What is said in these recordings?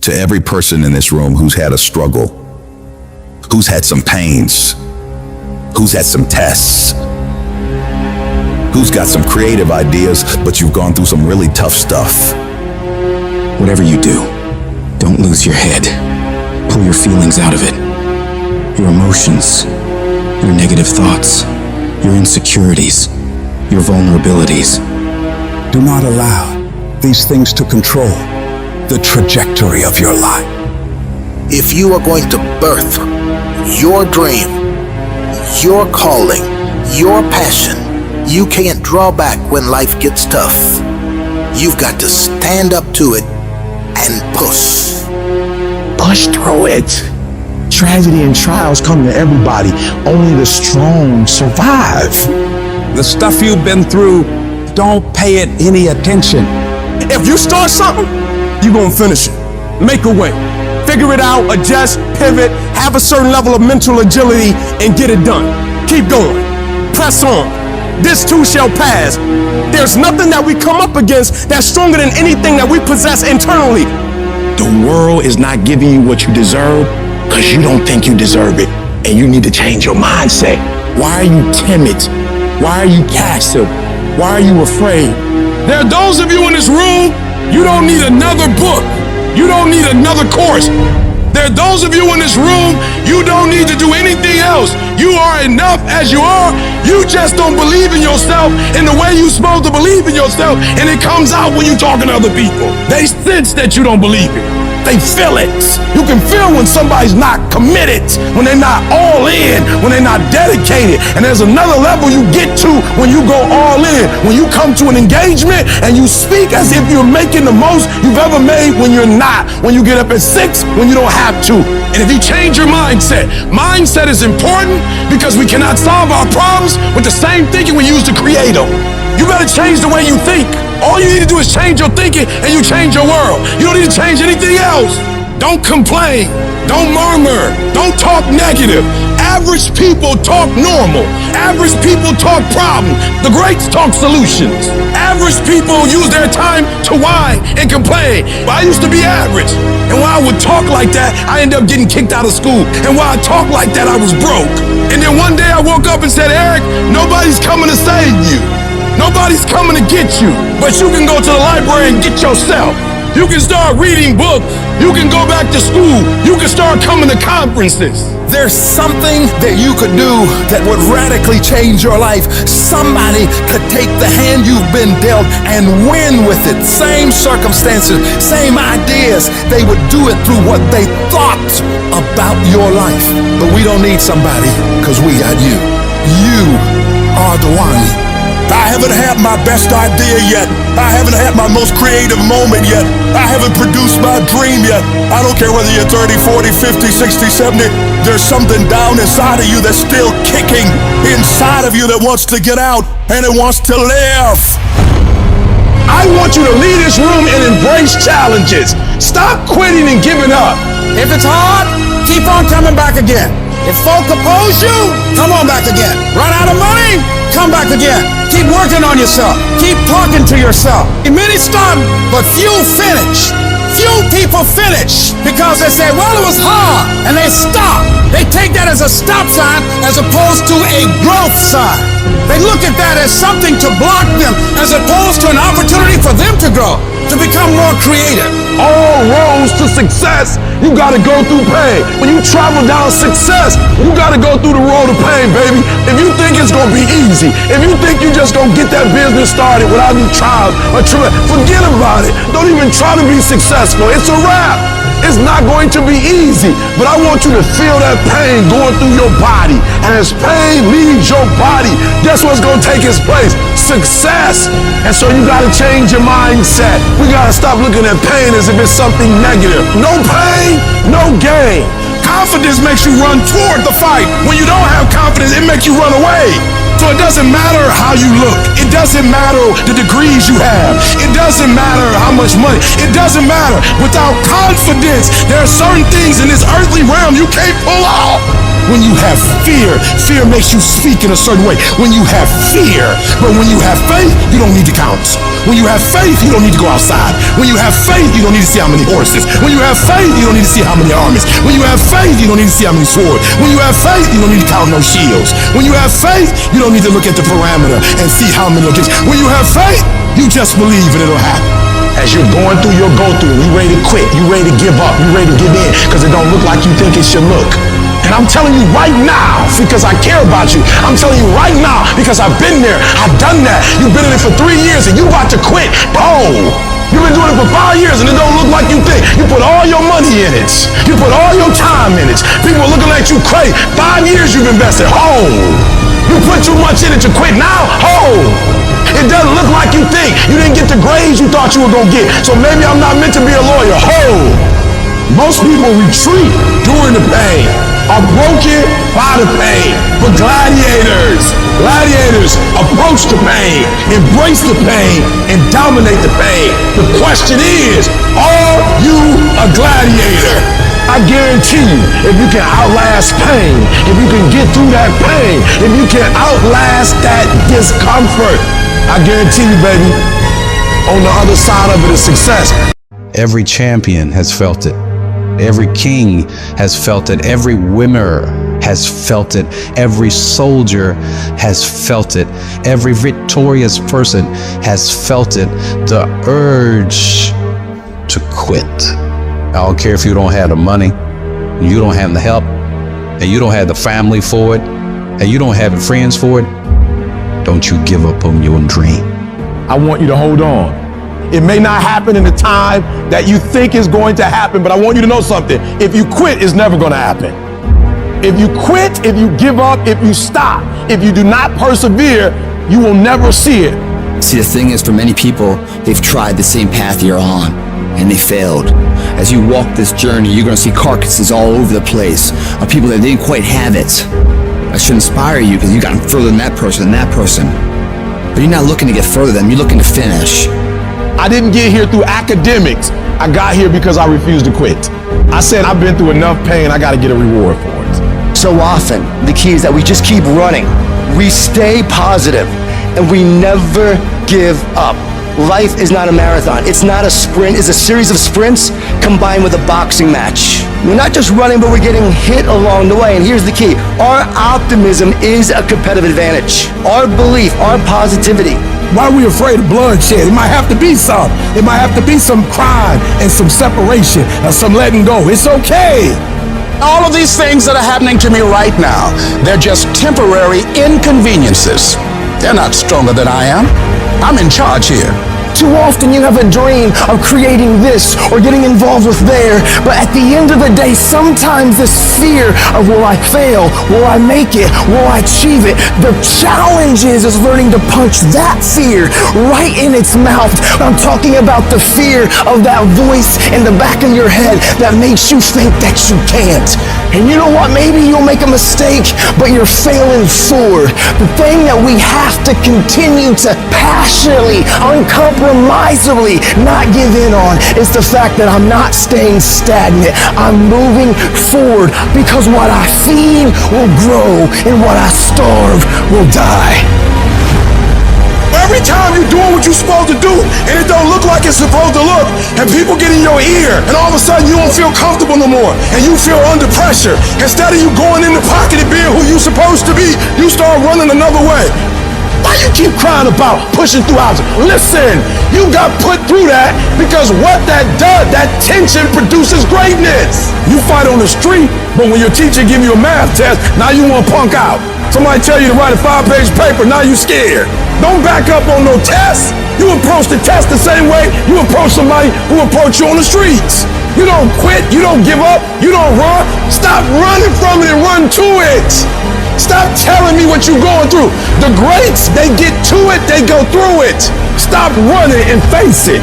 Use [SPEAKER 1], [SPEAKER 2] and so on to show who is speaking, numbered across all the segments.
[SPEAKER 1] to every person in this room who's had a struggle, who's had some pains, who's had some tests, who's got some creative ideas, but you've gone through some really tough stuff.
[SPEAKER 2] Whatever you do, don't lose your head. Pull your feelings out of it. Your emotions, your negative thoughts, your insecurities, your vulnerabilities.
[SPEAKER 3] Do not allow these things to control the trajectory of your life.
[SPEAKER 4] If you are going to birth your dream, your calling, your passion, you can't draw back when life gets tough. You've got to stand up to it and push.
[SPEAKER 5] Push through it. Tragedy and trials come to everybody. Only the strong survive.
[SPEAKER 3] The stuff you've been through, don't pay it any attention.
[SPEAKER 6] If you start something, you're gonna finish it. Make a way. Figure it out, adjust, pivot, have a certain level of mental agility, and get it done. Keep going. Press on. This too shall pass. There's nothing that we come up against that's stronger than anything that we possess internally.
[SPEAKER 5] The world is not giving you what you deserve because you don't think you deserve it, and you need to change your mindset. Why are you timid? Why are you passive? Why are you afraid?
[SPEAKER 6] There are those of you in this room, you don't need another book. You don't need another course. There are those of you in this room, you don't need to do anything else. You are enough as you are. You just don't believe in yourself in the way you're supposed to believe in yourself, and it comes out when you're talking to other people. They sense that you don't believe it. They feel it. You can feel when somebody's not committed, when they're not all in, when they're not dedicated. And there's another level you get to when you go all in. When you come to an engagement and you speak as if you're making the most you've ever made when you're not. When you get up at 6 when you don't have to. And if you change your mindset, mindset is important because we cannot solve our problems with the same thinking we use to create them. You better change the way you think. All you need to do is change your thinking and you change your world. You don't need to change anything else. Don't complain. Don't murmur. Don't talk negative. Average people talk normal. Average people talk problem. The greats talk solutions. Average people use their time to whine and complain. Well, I used to be average. And when I would talk like that, I ended up getting kicked out of school. And while I talked like that, I was broke. And then one day I woke up and said, Eric, nobody's coming to save you. Nobody's coming to get you, but you can go to the library and get yourself. You can start reading books. You can go back to school. You can start coming to conferences.
[SPEAKER 4] There's something that you could do that would radically change your life. Somebody could take the hand you've been dealt and win with it. Same circumstances, same ideas. They would do it through what they thought about your life. But we don't need somebody because we got you. You are the one.
[SPEAKER 7] I haven't had my best idea yet. I haven't had my most creative moment yet. I haven't produced my dream yet. I don't care whether you're 30, 40, 50, 60, 70. There's something down inside of you that's still kicking inside of you that wants to get out and it wants to live.
[SPEAKER 6] I want you to leave this room and embrace challenges. Stop quitting and giving up.
[SPEAKER 8] If it's hard, keep on coming back again. If folk oppose you, come on back again. Run out of money? Come back again. Keep working on yourself. Keep talking to yourself. Many start, but few finish. Few people finish because they say, well, it was hard, and they stop. They take that as a stop sign as opposed to a growth sign. They look at that as something to block them as opposed to an opportunity for them to grow, to become more creative.
[SPEAKER 6] All roads to success, you gotta go through pain. When you travel down success, you gotta go through the road of pain, baby. If you think it's gonna be easy, if you think you just gonna get that business started without any trials or tribulations, forget about it. Don't even try to be successful. It's a wrap. It's not going to be easy, but I want you to feel that pain going through your body. And as pain leaves your body, guess what's going to take its place? Success. And so you got to change your mindset. We got to stop looking at pain as if it's something negative. No pain, no gain. Confidence makes you run toward the fight. When you don't have confidence, it makes you run away. So it doesn't matter how you look. It doesn't matter the degrees you have. It doesn't matter how much money. It doesn't matter. Without confidence, there are certain things in this earthly realm you can't pull off. When you have fear, fear makes you speak in a certain way. When you have fear, but when you have faith, you don't need to count. When you have faith, you don't need to go outside. When you have faith, you don't need to see how many horses. When you have faith, you don't need to see how many armies. When you have faith, you don't need to see how many swords. When you have faith, you don't need to count no shields. When you have faith, you don't need to look at the parameter and see how many against. When you have faith, you just believe and it'll happen.
[SPEAKER 5] As you're going through your go-through, you ready to quit, you ready to give up, you ready to give in, because it don't look like you think it should look. And I'm telling you right now, because I care about you, I'm telling you right now, because I've been there, I've done that. You've been in it for 3 years and you about to quit. Oh, you've been doing it for 5 years and it don't look like you think. You put all your money in it. You put all your time in it. People are looking at you crazy. 5 years you've invested. Oh, you put too much in it to quit now? Oh, it doesn't look like you think. You didn't get the grades you thought you were going to get. So maybe I'm not meant to be a lawyer. Oh, most people retreat during the pain, are broken by the pain. But gladiators approach the pain, embrace the pain, and dominate the pain. The question is, are you a gladiator? I guarantee you, if you can outlast pain, if you can get through that pain, if you can outlast that discomfort, I guarantee you, baby, on the other side of it is success.
[SPEAKER 9] Every champion has felt it. Every king has felt it. Every winner has felt it. Every soldier has felt it. Every victorious person has felt it. The urge to quit. I don't care if you don't have the money, you don't have the help, and you don't have the family for it, and you don't have the friends for it. Don't you give up on your dream.
[SPEAKER 5] I want you to hold on. It may not happen in the time that you think is going to happen, but I want you to know something. If you quit, it's never going to happen. If you quit, if you give up, if you stop, if you do not persevere, you will never see it.
[SPEAKER 10] See, the thing is, for many people, they've tried the same path you're on, and they failed. As you walk this journey, you're going to see carcasses all over the place of people that didn't quite have it. That should inspire you, because you got further than that person, But you're not looking to get further than them, you're looking to finish.
[SPEAKER 5] I didn't get here through academics. I got here because I refused to quit. I said, I've been through enough pain, I got to get a reward for it.
[SPEAKER 11] So often, the key is that we just keep running. We stay positive, and we never give up. Life is not a marathon. It's not a sprint. It's a series of sprints combined with a boxing match. We're not just running, but we're getting hit along the way. And here's the key. Our optimism is a competitive advantage. Our belief, our positivity.
[SPEAKER 6] Why are we afraid of bloodshed? It might have to be some. It might have to be some crime and some separation and some letting go. It's okay.
[SPEAKER 8] All of these things that are happening to me right now, they're just temporary inconveniences. They're not stronger than I am. I'm in charge here.
[SPEAKER 11] Too often you have a dream of creating this or getting involved with there, but at the end of the day, sometimes this fear of will I fail, will I make it, will I achieve it? The challenge is learning to punch that fear right in its mouth. I'm talking about the fear of that voice in the back of your head that makes you think that you can't. And you know what? Maybe you'll make a mistake, but you're failing forward. The thing that we have to continue to passionately, uncompromisably not give in on is the fact that I'm not staying stagnant. I'm moving forward, because what I feed will grow and what I starve will die.
[SPEAKER 6] Every time you're doing what you're supposed to do and it don't look like it's supposed to look, and people get in your ear, and all of a sudden you don't feel comfortable no more and you feel under pressure, instead of you going in the pocket and being who you're supposed to be, you start running another way. Why you keep crying about pushing through obstacles? Listen, you got put through that because what that does, that tension produces greatness. You fight on the street, but when your teacher give you a math test, now you want to punk out. Somebody tell you to write a 5-page paper, now you scared. Don't back up on no test. You approach the test the same way you approach somebody who approach you on the streets. You don't quit, you don't give up, you don't run. Stop running from it and run to it. Stop telling me what you're going through. The greats, they get to it, they go through it. Stop running and face it.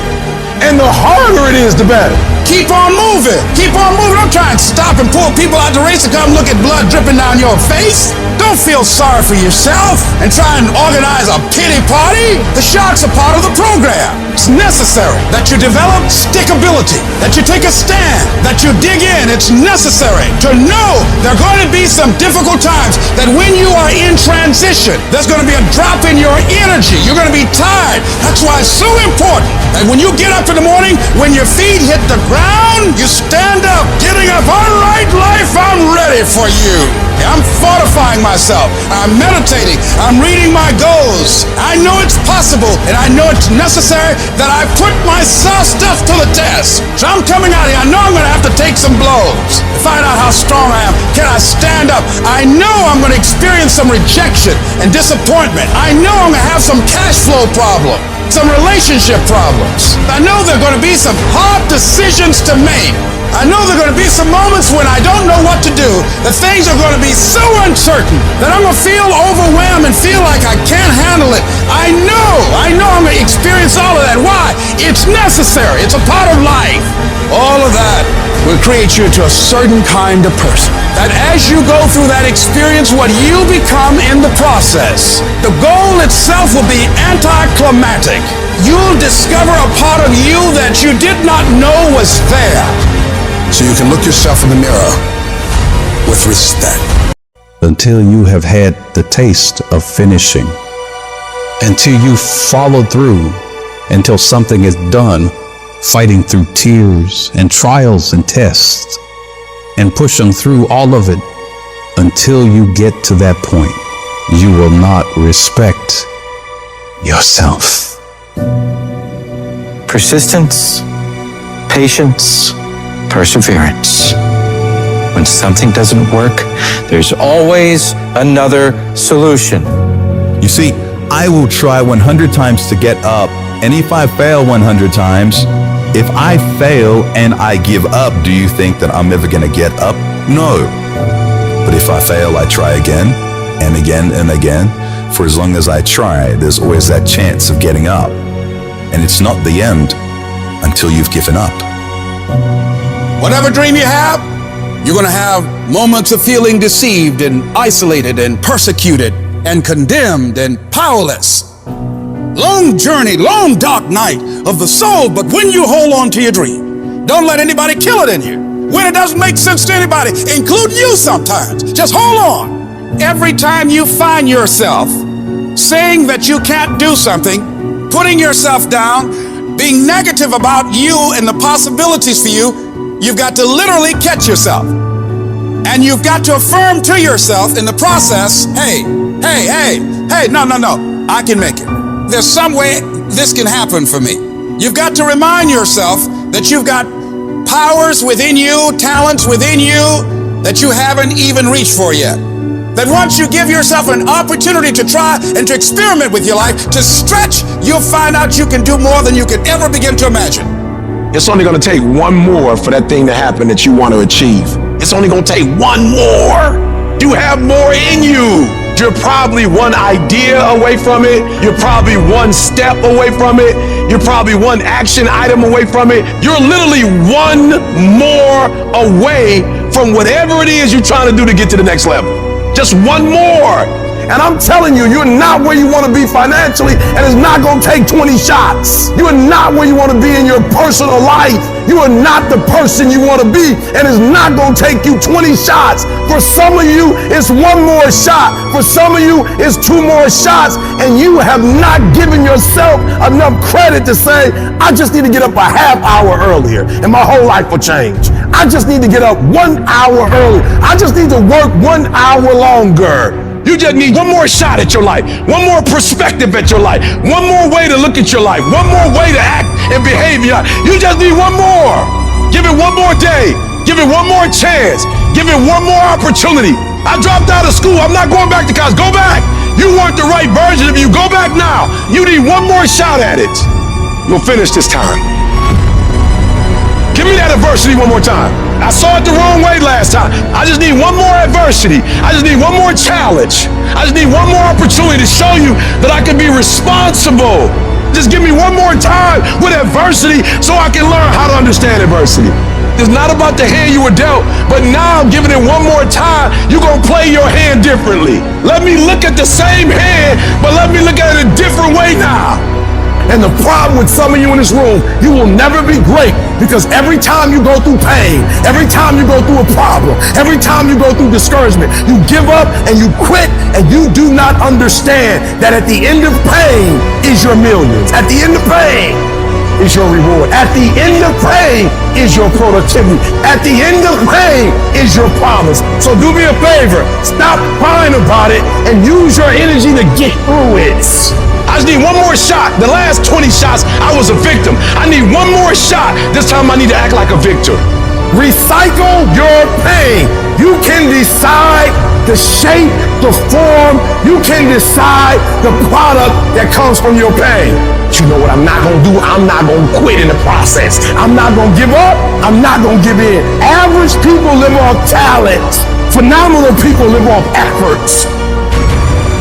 [SPEAKER 6] And the harder it is, the better.
[SPEAKER 8] Keep on moving. Keep on moving. Don't try and stop and pull people out the race to come look at blood dripping down your face. Don't feel sorry for yourself and try and organize a pity party. The sharks are part of the program. It's necessary that you develop stickability, that you take a stand, that you dig in. It's necessary to know there are going to be some difficult times, that when you are in transition, there's going to be a drop in your energy. You're going to be tired. That's why it's so important that when you get up in the morning, when your feet hit the ground, you stand up, getting up. All right, life, I'm ready for you. I'm fortifying myself. I'm meditating. I'm reading my goals. I know it's possible, and I know it's necessary that I put myself stuff to the test. So I'm coming out here. I know I'm going to have to take some blows to find out how strong I am. Can I stand up? I know I'm going to experience some rejection and disappointment. I know I'm going to have some cash flow problems, some relationship problems. I know there are going to be some hard decisions to make. I know there are going to be some moments when I don't know what to do, that things are going to be so uncertain that I'm going to feel overwhelmed and feel like I can't handle it. I know I'm going to experience all of that. Why? It's necessary. It's a part of life. All of that will create you into a certain kind of person. That as you go through that experience, what you become in the process, the goal itself will be anticlimactic. You'll discover a part of you that you did not know was there. So you can look yourself in the mirror with respect.
[SPEAKER 9] Until you have had the taste of finishing, until you follow through, until something is done, fighting through tears and trials and tests, and pushing through all of it, until you get to that point, you will not respect yourself.
[SPEAKER 12] Persistence, patience, perseverance. When something doesn't work, there's always another solution.
[SPEAKER 1] You see, I will try 100 times to get up, and if I fail 100 times, if I fail and I give up, do you think that I'm ever going to get up? No. But if I fail, I try again and again and again. For as long as I try, there's always that chance of getting up. And it's not the end until you've given up.
[SPEAKER 8] Whatever dream you have, you're going to have moments of feeling deceived and isolated and persecuted and condemned and powerless. Long journey, long dark night of the soul, but when you hold on to your dream, don't let anybody kill it in you. When it doesn't make sense to anybody, including you sometimes, just hold on. Every time you find yourself saying that you can't do something, putting yourself down, being negative about you and the possibilities for you, you've got to literally catch yourself. And you've got to affirm to yourself in the process, hey, no, I can make it. There's some way this can happen for me. You've got to remind yourself that you've got powers within you, talents within you that you haven't even reached for yet. That once you give yourself an opportunity to try and to experiment with your life, to stretch, you'll find out you can do more than you could ever begin to imagine.
[SPEAKER 5] It's only going to take one more for that thing to happen that you want to achieve. It's only going to take one more. You have more in you. You're probably one idea away from it. You're probably one step away from it. You're probably one action item away from it. You're literally one more away from whatever it is you're trying to do to get to the next level. Just one more.
[SPEAKER 7] And I'm telling you, you're not where you want to be financially, and it's not going to take 20 shots. You are not where you want to be in your personal life. You are not the person you want to be, and it's not going to take you 20 shots. For some of you, it's one more shot. For some of you, it's two more shots, and you have not given yourself enough credit to say, I just need to get up a half hour earlier, and my whole life will change. I just need to get up 1 hour earlier. I just need to work 1 hour longer.
[SPEAKER 5] You just need one more shot at your life, one more perspective at your life, one more way to look at your life, one more way to act and behave your life. You just need one more. Give it one more day. Give it one more chance. Give it one more opportunity. I dropped out of school. I'm not going back to college. Go back. You weren't the right version of you. Go back now. You need one more shot at it. You'll finish this time. Give me that adversity one more time. I saw it the wrong way last time. I just need one more adversity. I just need one more challenge. I just need one more opportunity to show you that I can be responsible.
[SPEAKER 6] Just give me one more time with adversity so I can learn how to understand adversity. It's not about the hand you were dealt, but now giving it one more time, you're going to play your hand differently. Let me look at the same hand, but let me look at it a different way now.
[SPEAKER 7] And the problem with some of you in this room, you will never be great because every time you go through pain, every time you go through a problem, every time you go through discouragement, you give up and you quit and you do not understand that at the end of pain is your millions. At the end of pain is your reward. At the end of pain is your productivity. At the end of pain is your promise. So do me a favor, stop crying about it and use your energy to get through it.
[SPEAKER 6] I just need one more shot. The last 20 shots, I was a victim. I need one more shot. This time I need to act like a victor.
[SPEAKER 7] Recycle your pain. You can decide the shape, the form. You can decide the product that comes from your pain. But you know what I'm not going to do? I'm not going to quit in the process. I'm not going to give up. I'm not going to give in. Average people live off talent. Phenomenal people live off efforts.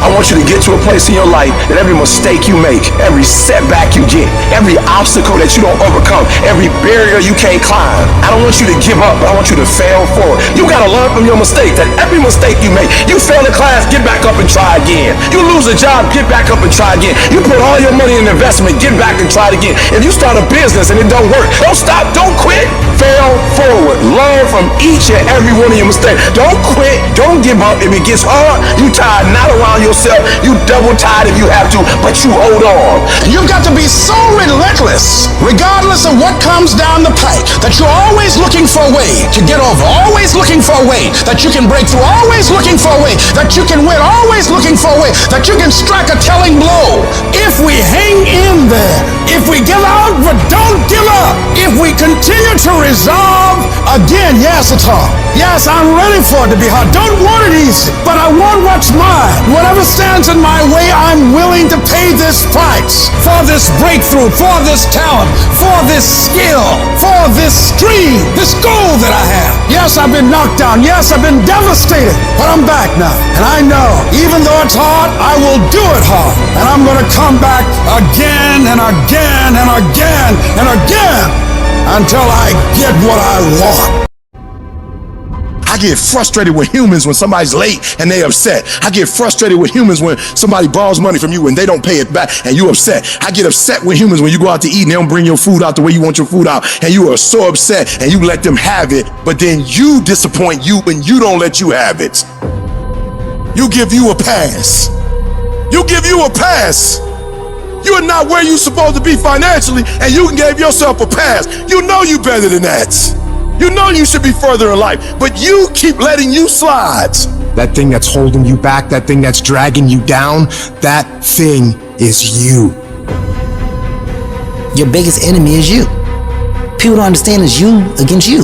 [SPEAKER 5] I want you to get to a place in your life that every mistake you make, every setback you get, every obstacle that you don't overcome, every barrier you can't climb, I don't want you to give up, but I want you to fail forward. You gotta learn from your mistake, that every mistake you make, you fail in class, get back up and try again. You lose a job, get back up and try again. You put all your money in investment, get back and try it again. If you start a business and it don't work, don't stop, don't quit, fail forward. Learn from each and every one of your mistakes. Don't quit, don't give up. If it gets hard, you tired, not around yourself. You double tied if you have to, but you hold on.
[SPEAKER 8] You've got to be so relentless, regardless of what comes down the pike, that you're always looking for a way to get over, always looking for a way that you can break through, always looking for a way that you can win, always looking for a way that you can strike a telling blow. If we hang in there, if we give out but don't give up, if we continue to resolve, again, yes, it's hard. Yes, I'm ready for it to be hard. Don't want it easy, but I want what's mine. Whatever stands in my way, I'm willing to pay this price for this breakthrough, for this talent, for this skill, for this dream, this goal that I have. Yes, I've been knocked down. Yes, I've been devastated, but I'm back now. And I know, even though it's hard, I will do it hard. And I'm going to come back again and again and again and again until I get what I want.
[SPEAKER 4] I get frustrated with humans when somebody's late and they upset. I get frustrated with humans when somebody borrows money from you and they don't pay it back and you upset. I get upset with humans when you go out to eat and they don't bring your food out the way you want your food out and you are so upset and you let them have it, but then you disappoint you and you don't let you have it. You give you a pass. You give you a pass. You are not where you're supposed to be financially and you can give yourself a pass. You know you better than that. You know you should be further in life, but you keep letting you slide.
[SPEAKER 13] That thing that's holding you back, that thing that's dragging you down, that thing is you.
[SPEAKER 14] Your biggest enemy is you. People don't understand it's you against you.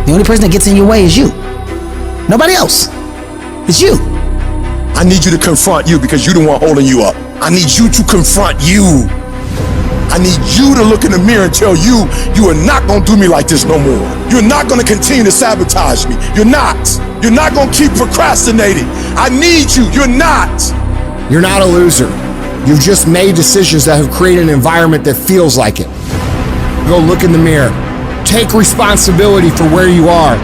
[SPEAKER 14] The only person that gets in your way is you. Nobody else. It's you.
[SPEAKER 4] I need you to confront you because you're the one holding you up. I need you to confront you. I need you to look in the mirror and tell you, you are not gonna do me like this no more. You're not gonna continue to sabotage me. You're not. You're not gonna keep procrastinating. I need you. You're not.
[SPEAKER 13] You're not a loser. You've just made decisions that have created an environment that feels like it. Go look in the mirror. Take responsibility for where you are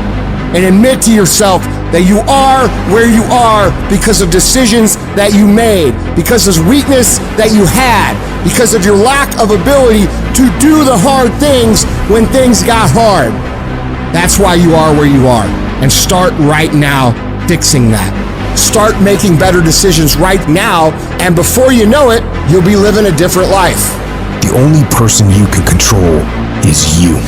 [SPEAKER 13] and admit to yourself that you are where you are because of decisions that you made, because of weakness that you had, because of your lack of ability to do the hard things when things got hard. That's why you are where you are. And start right now fixing that. Start making better decisions right now, and before you know it, you'll be living a different life.
[SPEAKER 2] The only person you can control is you.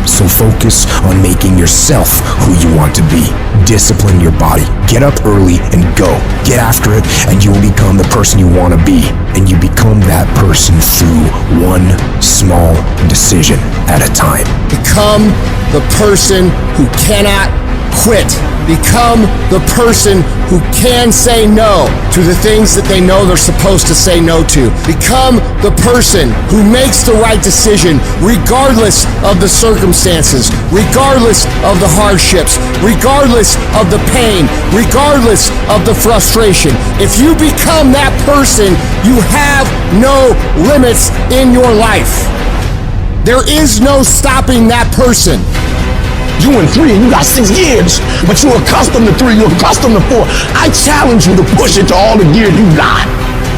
[SPEAKER 2] So focus on making yourself who you want to be. Discipline your body. Get up early and go. Get after it, and you will become the person you want to be. And you become that person through one small decision at a time.
[SPEAKER 13] Become the person who cannot Quit. Become the person who can say no to the things that they know they're supposed to say no to. Become the person who makes the right decision regardless of the circumstances, regardless of the hardships, regardless of the pain, regardless of the frustration. If you become that person, you have no limits in your life. There is no stopping that person.
[SPEAKER 5] You in 3 and you got 6 gears, but you're accustomed to 3, you're accustomed to 4. I challenge you to push it to all the gears you got.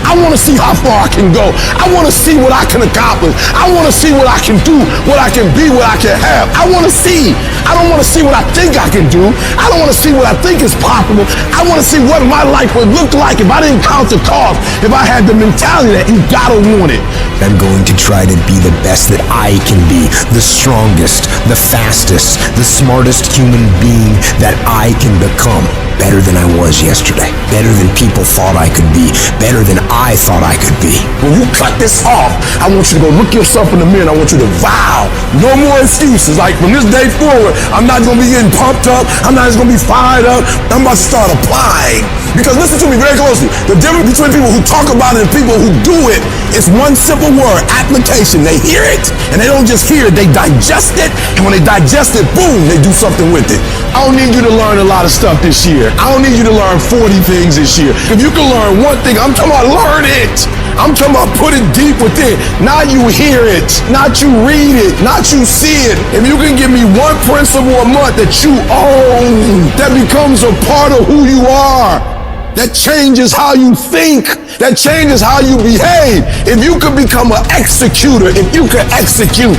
[SPEAKER 5] I want to see how far I can go. I want to see what I can accomplish. I want to see what I can do, what I can be, what I can have. I want to see. I don't want to see what I think I can do. I don't want to see what I think is possible. I want to see what my life would look like if I didn't count the cost, if I had the mentality that you gotta want it.
[SPEAKER 15] I'm going to try to be the best that I can be, the strongest, the fastest, the smartest human being that I can become. Better than I was yesterday. Better than people thought I could be. Better than I thought I could be.
[SPEAKER 5] When you cut this off, I want you to go look yourself in the mirror and I want you to vow. No more excuses. Like from this day forward, I'm not going to be getting pumped up. I'm not just going to be fired up. I'm about to start applying. Because listen to me very closely. The difference between people who talk about it and people who do it is one simple word, application. They hear it and they don't just hear it, they digest it. And when they digest it, boom, they do something with it. I don't need you to learn a lot of stuff this year. I don't need you to learn 40 things this year. If you can learn one thing, I'm talking about learn it. I'm talking about put it deep within. Not you hear it, not you read it, not you see it. If you can give me one principle a month that you own, that becomes a part of who you are, that changes how you think, that changes how you behave. If you could become an executor, if you could execute,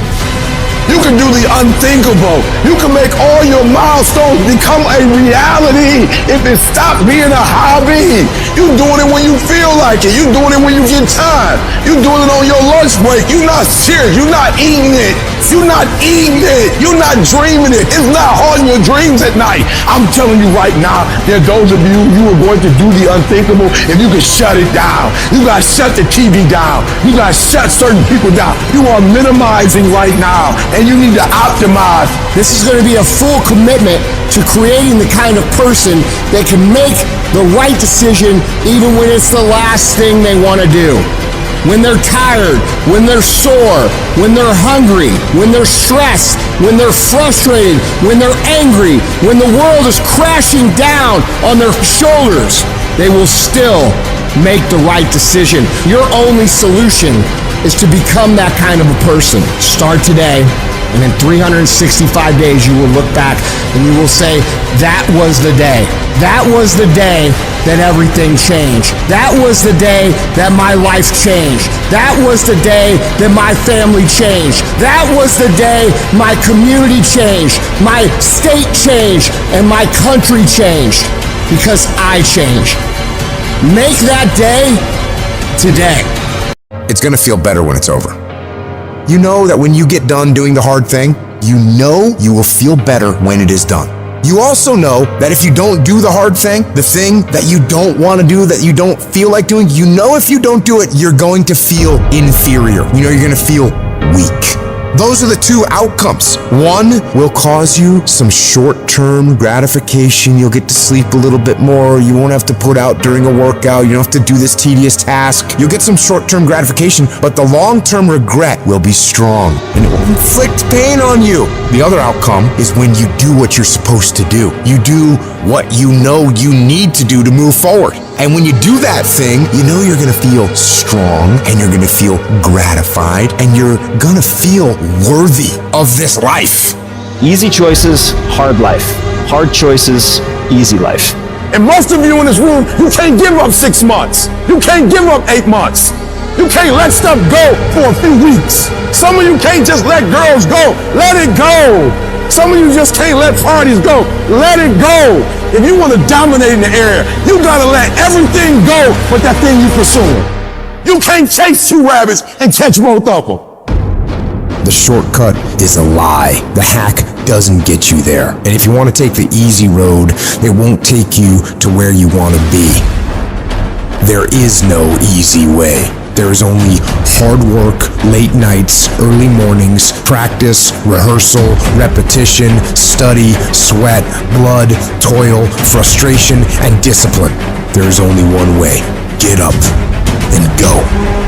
[SPEAKER 5] you can do the unthinkable. You can make all your milestones become a reality if it stops being a hobby. You doing it when you feel like it. You doing it when you get time. You doing it on your lunch break. You're not serious. You're not eating it. You're not eating it. You're not dreaming it. It's not haunting your dreams at night. I'm telling you right now, there are those of you are going to do the unthinkable if you can shut it down. You got to shut the TV down. You got to shut certain people down. You are minimizing right now. And you need to optimize.
[SPEAKER 13] This is going to be a full commitment to creating the kind of person that can make the right decision even when it's the last thing they want to do. When they're tired, when they're sore, when they're hungry, when they're stressed, when they're frustrated, when they're angry, when the world is crashing down on their shoulders, they will still make the right decision. Your only solution is to become that kind of a person. Start today, and in 365 days you will look back and you will say, that was the day. That was the day that everything changed. That was the day that my life changed. That was the day that my family changed. That was the day my community changed, my state changed, and my country changed. Because I changed. Make that day today.
[SPEAKER 15] It's gonna feel better when it's over. You know that when you get done doing the hard thing, you know you will feel better when it is done. You also know that if you don't do the hard thing, the thing that you don't want to do, that you don't feel like doing, you know if you don't do it, you're going to feel inferior. You know you're going to feel weak. Those are the two outcomes. One will cause you some short-term gratification. You'll get to sleep a little bit more. You won't have to put out during a workout. You don't have to do this tedious task. You'll get some short-term gratification, but the long-term regret will be strong and it will inflict pain on you. The other outcome is when you do what you're supposed to do. You do what you know you need to do to move forward. And when you do that thing, you know you're gonna feel strong and you're gonna feel gratified and you're gonna feel worthy of this life.
[SPEAKER 11] Easy choices, hard life. Hard choices, easy life.
[SPEAKER 5] And most of you in this room, you can't give up 6 months. You can't give up 8 months. You can't let stuff go for a few weeks. Some of you can't just let girls go. Let it go. Some of you just can't let parties go. Let it go. If you want to dominate in the area, you gotta let everything go but that thing you pursuing. You can't chase 2 rabbits and catch both of them.
[SPEAKER 15] The shortcut is a lie. The hack doesn't get you there. And if you want to take the easy road, it won't take you to where you want to be. There is no easy way. There is only hard work, late nights, early mornings, practice, rehearsal, repetition, study, sweat, blood, toil, frustration, and discipline. There is only one way. Get up and go.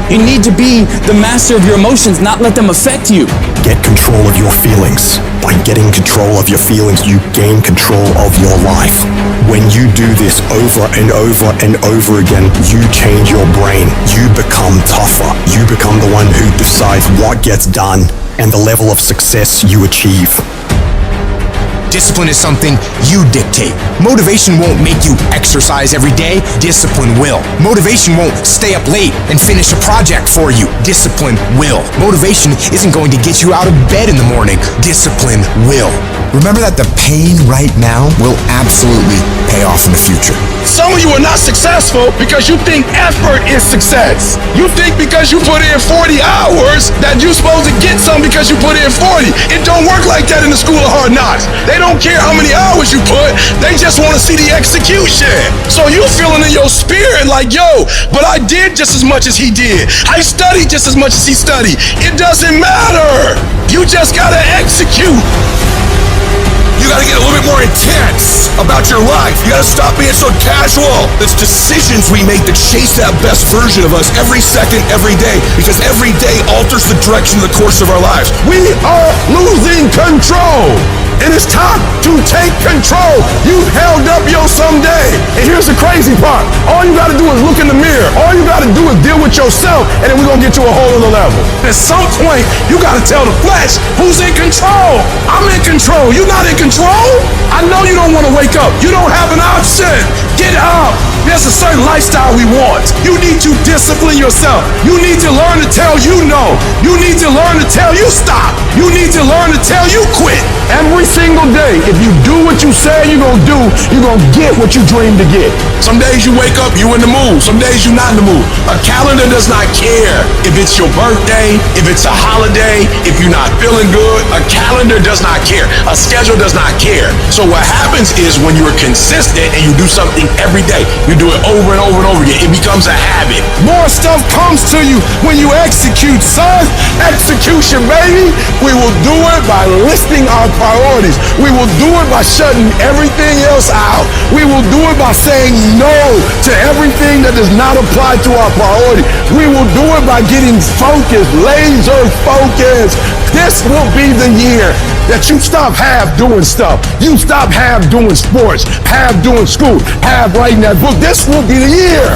[SPEAKER 2] You need to be the master of your emotions, not let them affect you.
[SPEAKER 16] Get control of your feelings. By getting control of your feelings, you gain control of your life. When you do this over and over and over again, you change your brain. You become tougher. You become the one who decides what gets done and the level of success you achieve.
[SPEAKER 15] Discipline is something you dictate. Motivation won't make you exercise every day. Discipline will. Motivation won't stay up late and finish a project for you. Discipline will. Motivation isn't going to get you out of bed in the morning. Discipline will. Remember that the pain right now will absolutely pay off in the future.
[SPEAKER 6] Some of you are not successful because you think effort is success. You think because you put in 40 hours that you're supposed to get some because you put in 40. It don't work like that in the school of hard knocks. They don't care how many hours you put, they just want to see the execution. So you feeling in your spirit like, yo, but I did just as much as he did. I studied just as much as he studied. It doesn't matter. You just gotta execute.
[SPEAKER 7] You gotta get a little bit more intense about your life. You gotta stop being so casual. It's decisions we make to chase that best version of us every second, every day, because every day alters the direction of the course of our lives.
[SPEAKER 6] We are losing control. And it's time to take control. You've held up your someday. And here's the crazy part. All you gotta do is look in the mirror. All you gotta do is deal with yourself, and then we're gonna get to a whole other level. At some point, you gotta tell the flesh who's in control. I'm in control. You're not in control? I know you don't wanna wake up. You don't have an option. Get up. There's a certain lifestyle we want. You need to discipline yourself. You need to learn to tell you no. You need to learn to tell you stop. You need to learn to tell you quit. Every single day, if you do what you say you're gonna do, you're gonna get what you dream to get. Some days you wake up, you in the mood. Some days you're not in the mood. A calendar does not care if it's your birthday, if it's a holiday, if you're not feeling good. A calendar does not care. A schedule does not care. So what happens is when you're consistent and you do something every day, you do it over and over and over again, it becomes a habit. More stuff comes to you when you execute, son. Execution, baby. We will do it by listing our priorities. We will do it by shutting everything else out. We will do it by saying no to everything that does not apply to our priority. We will do it by getting focused, laser focused. This will be the year that you stop half doing stuff. You stop half doing sports, half doing school, half writing that book. This will be the year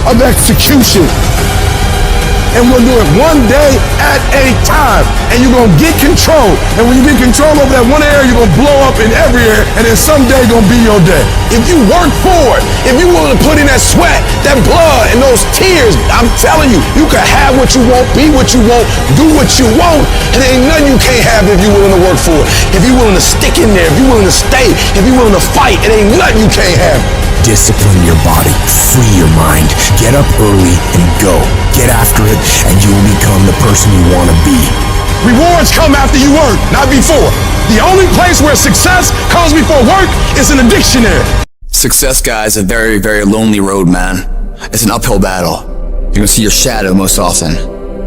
[SPEAKER 6] of execution. And we'll do it one day at a time. And you're gonna get control. And when you get control over that one area, you're gonna blow up in every area, and then someday gonna be your day. If you work for it, if you willing to put in that sweat, that blood, and those tears, I'm telling you, you can have what you want, be what you want, do what you want, and there ain't nothing you can't have if you're willing to work for it. If you're willing to stick in there, if you're willing to stay, if you're willing to fight, it ain't nothing you can't have.
[SPEAKER 15] Discipline your body, free your mind, get up early and go. Get after it, and you will become the person you want to be.
[SPEAKER 6] Rewards come after you work, not before. The only place where success comes before work is in a dictionary.
[SPEAKER 10] Success, guys, is a very, very lonely road, man. It's an uphill battle. You're gonna see your shadow most often.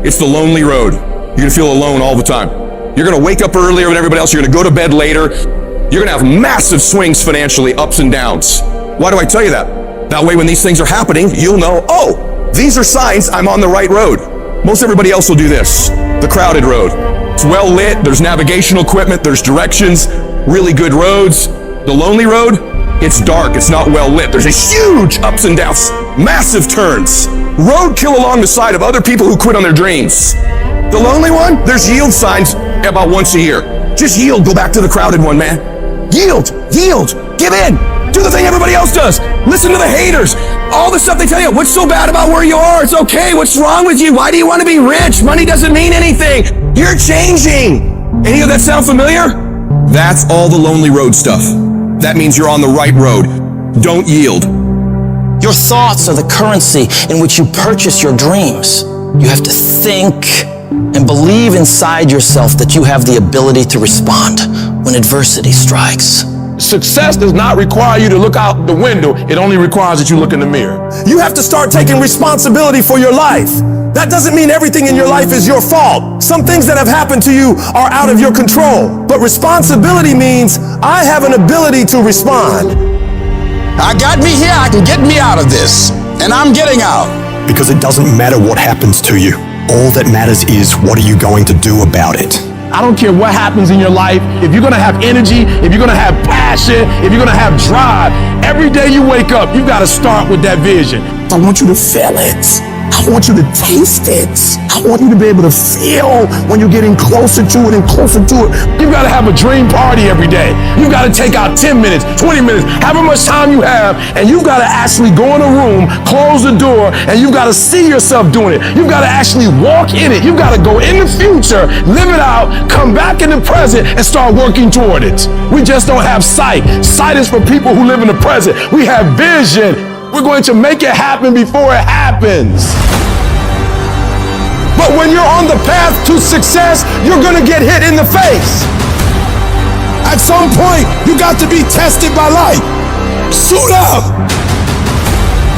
[SPEAKER 7] It's the lonely road. You're gonna feel alone all the time. You're gonna wake up earlier than everybody else. You're gonna go to bed later. You're gonna have massive swings financially, ups and downs. Why do I tell you that? That way when these things are happening, you'll know, oh, these are signs I'm on the right road. Most everybody else will do this. The crowded road. It's well lit, there's navigational equipment, there's directions, really good roads. The lonely road, it's dark, it's not well lit. There's a huge ups and downs, massive turns. Roadkill along the side of other people who quit on their dreams. The lonely one, there's yield signs about once a year. Just yield, go back to the crowded one, man. Yield, give in. Do the thing everybody else does. Listen to the haters. All the stuff they tell you. What's so bad about where you are? It's okay. What's wrong with you? Why do you want to be rich? Money doesn't mean anything. You're changing. Any of that sound familiar? That's all the lonely road stuff. That means you're on the right road. Don't yield.
[SPEAKER 14] Your thoughts are the currency in which you purchase your dreams. You have to think and believe inside yourself that you have the ability to respond when adversity strikes.
[SPEAKER 6] Success does not require you to look out the window. It only requires that you look in the mirror. You have to start taking responsibility for your life.
[SPEAKER 7] That doesn't mean everything in your life is your fault. Some things that have happened to you are out of your control. But responsibility means I have an ability to respond.
[SPEAKER 8] I got me here, I can get me out of this. And I'm getting out.
[SPEAKER 16] Because it doesn't matter what happens to you. All that matters is what are you going to do about it.
[SPEAKER 5] I don't care what happens in your life. If you're gonna have energy, if you're gonna have passion, if you're gonna have drive, every day you wake up, you gotta start with that vision.
[SPEAKER 7] I want you to feel it. I want you to taste it. I want you to be able to feel when you're getting closer to it and closer to it.
[SPEAKER 5] You gotta have a dream party every day. You gotta take out 10 minutes, 20 minutes, however much time you have, and you gotta actually go in a room, close the door, and you gotta see yourself doing it. You gotta actually walk in it. You gotta go in the future, live it out, come back in the present, and start working toward it. We just don't have sight. Sight is for people who live in the present. We have vision. We're going to make it happen before it happens.
[SPEAKER 7] But when you're on the path to success, you're gonna get hit in the face. At some point, you got to be tested by life. Suit up.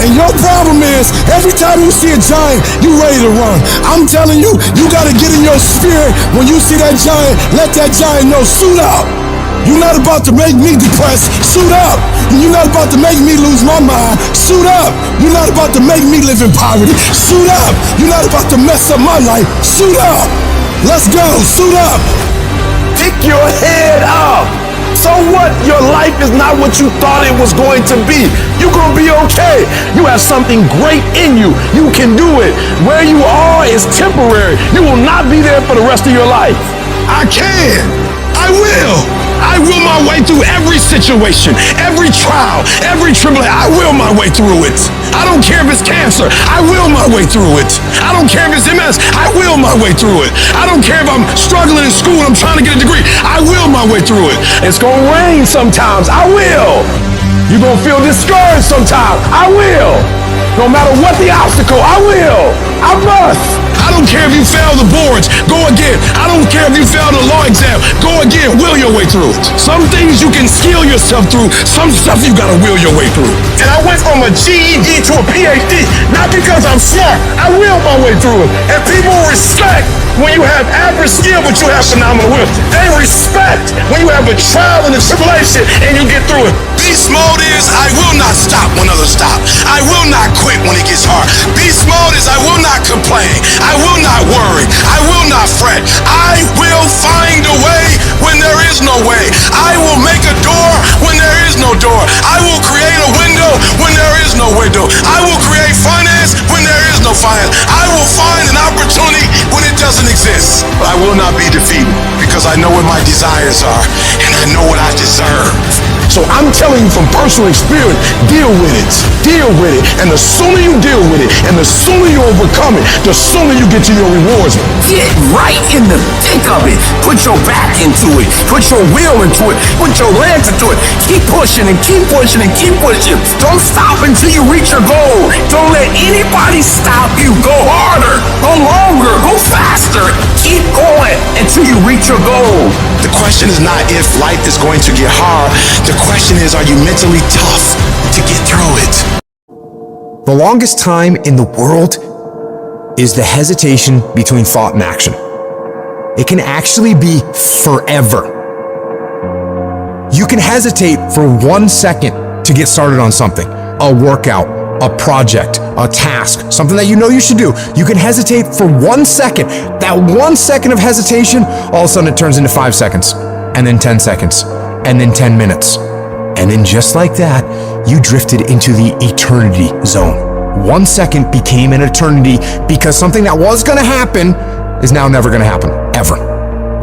[SPEAKER 7] And your problem is, every time you see a giant, you ready to run. I'm telling you, you gotta get in your spirit. When you see that giant, let that giant know, suit up. You're not about to make me depressed. Suit up. You're not about to make me lose my mind. Suit up. You're not about to make me live in poverty. Suit up. You're not about to mess up my life. Suit up. Let's go. Suit up.
[SPEAKER 5] Pick your head up. So what? Your life is not what you thought it was going to be. You're going to be okay. You have something great in you. You can do it. Where you are is temporary. You will not be there for the rest of your life.
[SPEAKER 6] I can. I will. I will my way through every situation, every trial, every tribulation. I will my way through it. I don't care if it's cancer. I will my way through it. I don't care if it's MS. I will my way through it. I don't care if I'm struggling in school and I'm trying to get a degree. I will my way through it.
[SPEAKER 5] It's going to rain sometimes. I will. You're going to feel discouraged sometimes. I will. No matter what the obstacle, I will. I must.
[SPEAKER 6] I don't care if you fail the boards, go again. I don't care if you fail the law exam, go again, will your way through it. Some things you can skill yourself through, some stuff you gotta will your way through. And I went from a GED to a PhD, not because I'm smart, I will my way through it. And people respect when you have average skill, but you have phenomenal will. They respect when you have a trial and a tribulation and you get through it. Beast mode is, I will not stop when others stop. I will not quit when it gets hard. Beast mode is, I will not complain. I will not worry. I will not fret. I will find a way when there is no way. I will make a door when there is no door. I will create a window when there is no window. I will create finance when there is no finance. I will find an opportunity when it doesn't exist. But I will not be defeated because I know what my desires are and I know what I deserve.
[SPEAKER 5] So I'm telling you from personal experience, deal with it. Deal with it. And the sooner you deal with it and the sooner you overcome it, the sooner you get to your rewards.
[SPEAKER 17] Get right in the thick of it. Put your back into it. Put your will into it. Put your legs into it. Keep pushing and keep pushing and keep pushing. Don't stop until you reach your goal. Don't let anybody stop you. Go harder. Go longer. Go faster. Keep going until you reach your goal.
[SPEAKER 6] The question is not if life is going to get hard. The question is, are you mentally tough to get through it?
[SPEAKER 15] The longest time in the world is the hesitation between thought and action. It can actually be forever. You can hesitate for 1 second to get started on something, a workout, a project, a task, something that you know you should do. You can hesitate for 1 second. That 1 second of hesitation, all of a sudden it turns into 5 seconds, and then 10 seconds, and then 10 minutes. And then just like that, you drifted into the eternity zone. 1 second became an eternity because something that was gonna happen is now never gonna happen, ever.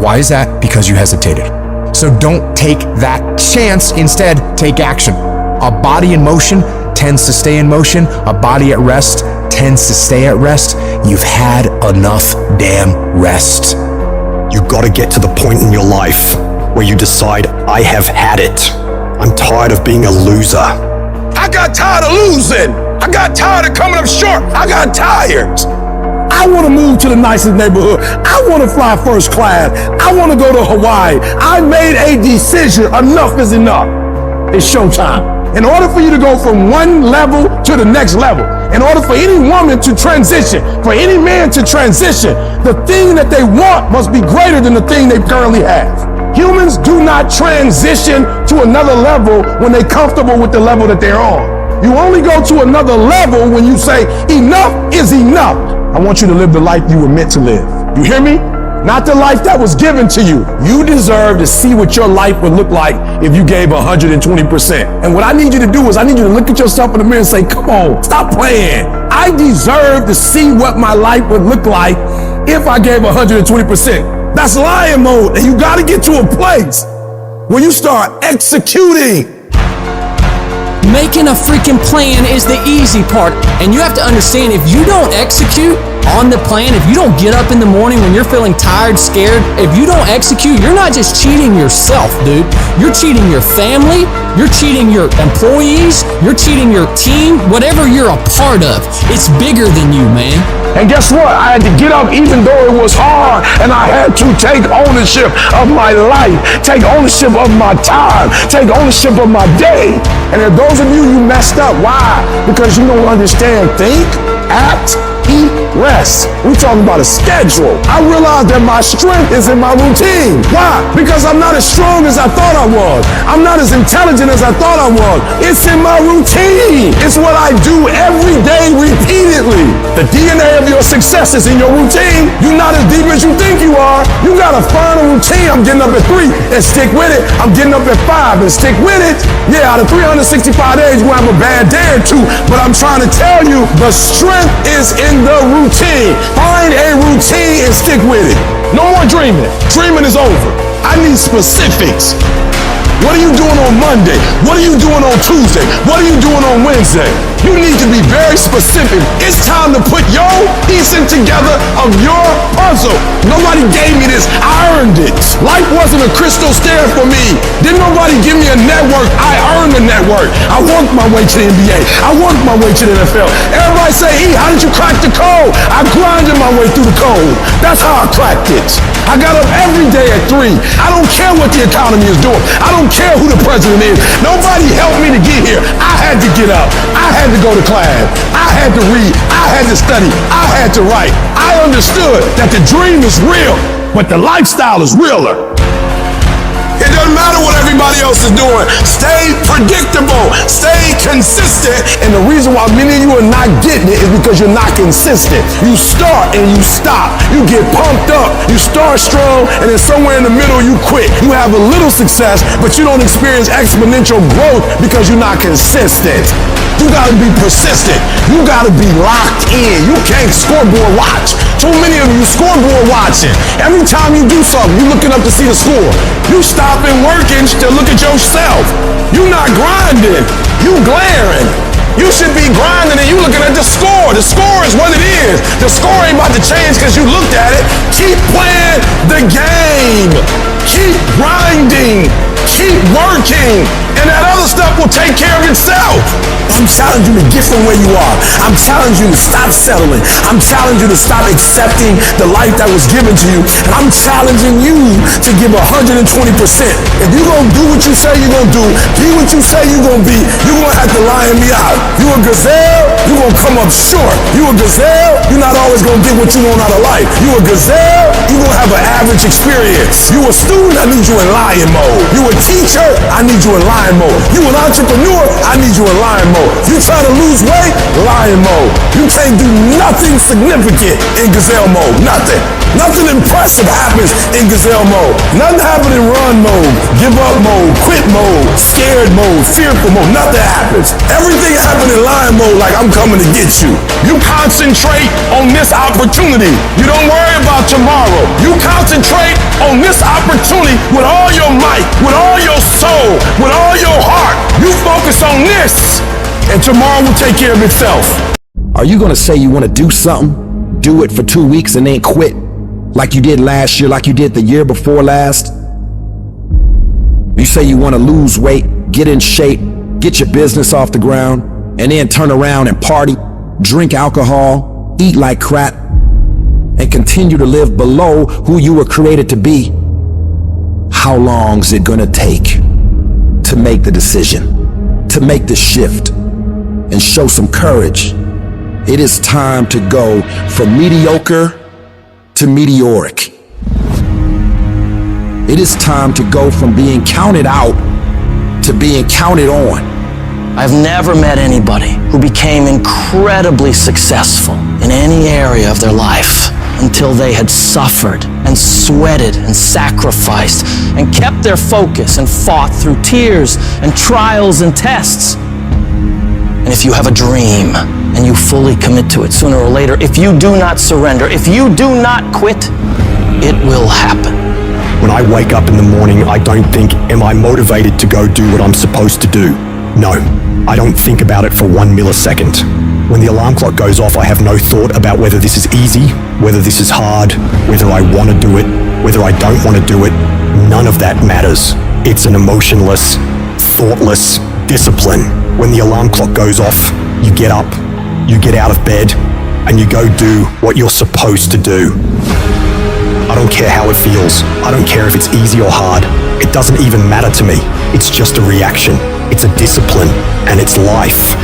[SPEAKER 15] Why is that? Because you hesitated. So don't take that chance. Instead, take action. A body in motion tends to stay in motion. A body at rest tends to stay at rest. You've had enough damn rest.
[SPEAKER 16] You gotta get to the point in your life where you decide, I have had it. I'm tired of being a loser.
[SPEAKER 6] I got tired of losing. I got tired of coming up short. I got tired.
[SPEAKER 5] I want to move to the nicest neighborhood. I want to fly first class. I want to go to Hawaii. I made a decision. Enough is enough. It's showtime. In order for you to go from one level to the next level,
[SPEAKER 7] In order for any woman to transition, for any man to transition, the thing that they want must be greater than the thing they currently have. Humans do not transition to another level when they're comfortable with the level that they're on. You only go to another level when you say, enough is enough. I want you to live the life you were meant to live. You hear me? Not the life that was given to you. You deserve to see what your life would look like if you gave 120%. And what I need you to do is I need you to look at yourself in the mirror and say, come on, stop playing. I deserve to see what my life would look like if I gave 120%. That's lion mode. And you got to get to a place where you start executing.
[SPEAKER 18] Making a freaking plan is the easy part. And you have to understand, if you don't execute on the plan, if you don't get up in the morning when you're feeling tired, scared, if you don't execute, you're not just cheating yourself, dude. You're cheating your family, you're cheating your employees, you're cheating your team, whatever you're a part of. It's bigger than you, man.
[SPEAKER 7] And guess what? I had to get up even though it was hard, and I had to take ownership of my life, take ownership of my time, take ownership of my day. And if those of you messed up, why? Because you don't understand think, act, eat, rest. We're talking about a schedule. I realized that my strength is in my routine. Why? Because I'm not as strong as I thought I was. I'm not as intelligent as I thought I was. It's in my routine. It's what I do every day repeatedly. The DNA of your success is in your routine. You're not as deep as you think you are. You gotta find a routine. I'm getting up at 3 and stick with it. I'm getting up at 5 and stick with it. Yeah, out of 365 days, we'll have a bad day or two, but I'm trying to tell you, the strength is in the routine. Find a routine and stick with it. No more dreaming. Dreaming is over. I need specifics. What are you doing on Monday? What are you doing on Tuesday? What are you doing on Wednesday? You need to be very specific. It's time to put your piecing together of your puzzle. Nobody gave me this. I earned it. Life wasn't a crystal stair for me. Didn't nobody give me a network. I earned the network. I worked my way to the NBA. I worked my way to the NFL. Everybody say, E, how did you crack the code? I grinded my way through the code. That's how I cracked it. I got up every day at 3. I don't care what the economy is doing. I don't care who the president is. Nobody helped me to get here. I had to get up. I had to go to class. I had to read. I had to study. I had to write. I understood that the dream is real, but the lifestyle is realer. It doesn't matter what everybody else is doing. Stay predictable. Stay consistent. And the reason why many of you are not getting it is because you're not consistent. You start and you stop. You get pumped up. You start strong, and then somewhere in the middle you quit. You have a little success, but you don't experience exponential growth because you're not consistent. You gotta be persistent. You gotta be locked in. You can't scoreboard watch. Too many of you scoreboard watching. Every time you do something, you looking up to see the score. You stopping working to look at yourself. You not grinding. You glaring. You should be grinding and you looking at the score. The score is what it is. The score ain't about to change because you looked at it. Keep playing the game. Keep grinding. Keep working. And that other stuff will take care of itself. I'm challenging you to get from where you are. I'm challenging you to stop settling. I'm challenging you to stop accepting the life that was given to you. And I'm challenging you to give 120%. If you're going to do what you say you're going to do, be what you say you're going to be, you're going to have to lion me out. You a gazelle, you're going to come up short. You a gazelle, you're not always going to get what you want out of life. You a gazelle, you're going to have an average experience. You a student, I need you in lion mode. You a teacher, I need you in lion mode. You an entrepreneur, I need you in lion mode. You trying to lose weight? Lion mode. You can't do nothing significant in gazelle mode. Nothing. Nothing impressive happens in gazelle mode. Nothing happens in run mode, give up mode, quit mode, scared mode, fearful mode. Nothing happens. Everything happens in lion mode like I'm coming to get you. You concentrate on this opportunity. You don't worry about tomorrow. You concentrate on this opportunity with all your might, with all your soul, with all your heart. You focus on this, and tomorrow will take care of itself.
[SPEAKER 15] Are you gonna say you wanna do something, do it for 2 weeks and then quit? Like you did last year, like you did the year before last? You say you wanna lose weight, get in shape, get your business off the ground, and then turn around and party, drink alcohol, eat like crap, and continue to live below who you were created to be. How long's it gonna take to make the decision, to make the shift, and show some courage
[SPEAKER 4] It is time to go from mediocre to meteoric. It is time to go from being counted out to being counted on.
[SPEAKER 14] I've never met anybody who became incredibly successful in any area of their life until they had suffered and sweated and sacrificed and kept their focus and fought through tears and trials and tests. And if you have a dream and you fully commit to it sooner or later, if you do not surrender, if you do not quit, it will happen.
[SPEAKER 16] When I wake up in the morning, I don't think, am I motivated to go do what I'm supposed to do? No, I don't think about it for 1 millisecond. When the alarm clock goes off, I have no thought about whether this is easy, whether this is hard, whether I want to do it, whether I don't want to do it. None of that matters. It's an emotionless, thoughtless discipline. When the alarm clock goes off, you get up, you get out of bed, and you go do what you're supposed to do. I don't care how it feels. I don't care if it's easy or hard. It doesn't even matter to me. It's just a reaction. It's a discipline, and it's life.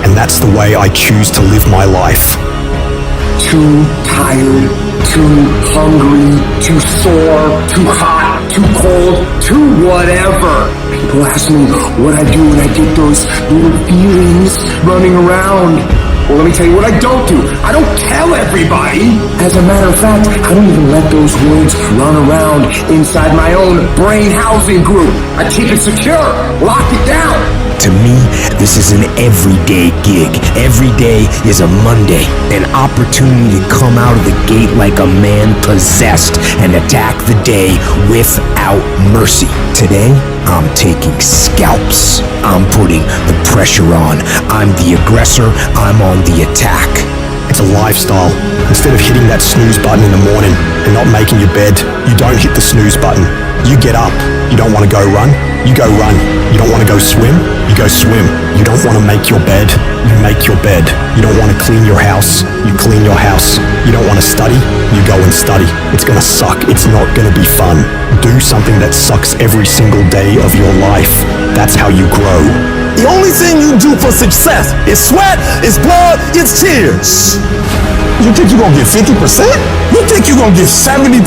[SPEAKER 16] And that's the way I choose to live my life.
[SPEAKER 17] Too tired, too hungry, too sore, too hot, too cold, too whatever. People ask me what I do when I get those little feelings running around. Well, let me tell you what I don't do. I don't tell everybody. As a matter of fact, I don't even let those words run around inside my own brain housing group. I keep it secure, lock it down.
[SPEAKER 19] To me, this is an everyday gig. Every day is a Monday, an opportunity to come out of the gate like a man possessed and attack the day without mercy. Today, I'm taking scalps. I'm putting the pressure on. I'm the aggressor. I'm on the attack.
[SPEAKER 16] It's a lifestyle. Instead of hitting that snooze button in the morning and not making your bed, you don't hit the snooze button. You get up. You don't want to go run? You go run. You don't want to go swim? You go swim. You don't want to make your bed? You make your bed. You don't want to clean your house? You clean your house. You don't want to study? You go and study. It's going to suck. It's not going to be fun. Do something that sucks every single day of your life. That's how you grow.
[SPEAKER 7] The only thing you do for success is sweat, it's blood, it's tears. You think you're gonna get 50%? You think you're gonna get 70%?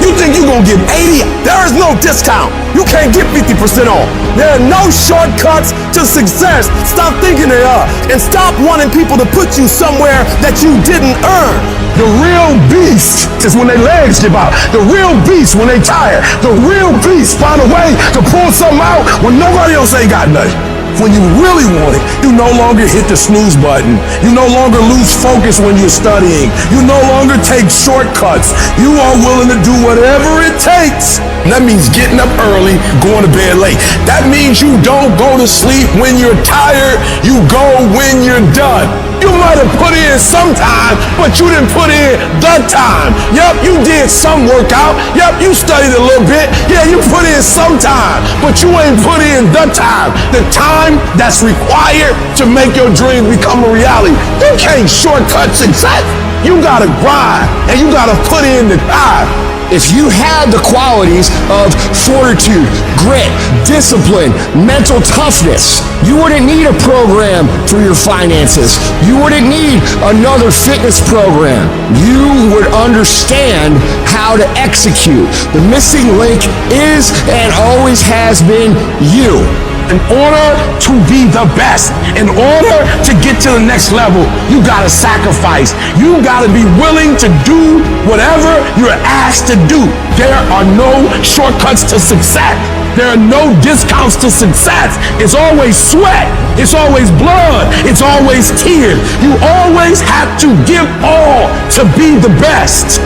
[SPEAKER 7] You think you're gonna get 80? There is no discount. You can't get 50% off. There are no shortcuts to success. Stop thinking they are. And stop wanting people to put you somewhere that you didn't earn. The real beast is when their legs give out. The real beast when they tired. The real beast find a way to pull something out when nobody else ain't got nothing. When you really want it, you no longer hit the snooze button. You no longer lose focus when you're studying. You no longer take shortcuts. You are willing to do whatever it takes. And that means getting up early, going to bed late. That means you don't go to sleep when you're tired. You go when you're done. You might have put in some time, but you didn't put in the time. Yep, you did some workout. Yep, you studied a little bit. Yeah, you put in some time, but you ain't put in the time. The time that's required to make your dream become a reality. You can't shortcut success. You gotta grind, and you gotta put in the time. If you had the qualities of fortitude, grit, discipline, mental toughness, you wouldn't need a program for your finances. You wouldn't need another fitness program. You would understand how to execute. The missing link is and always has been you. In order to be the best, in order to get to the next level, you gotta sacrifice. You gotta be willing to do whatever you're asked to do. There are no shortcuts to success. There are no discounts to success. It's always sweat. It's always blood. It's always tears. You always have to give all to be the best.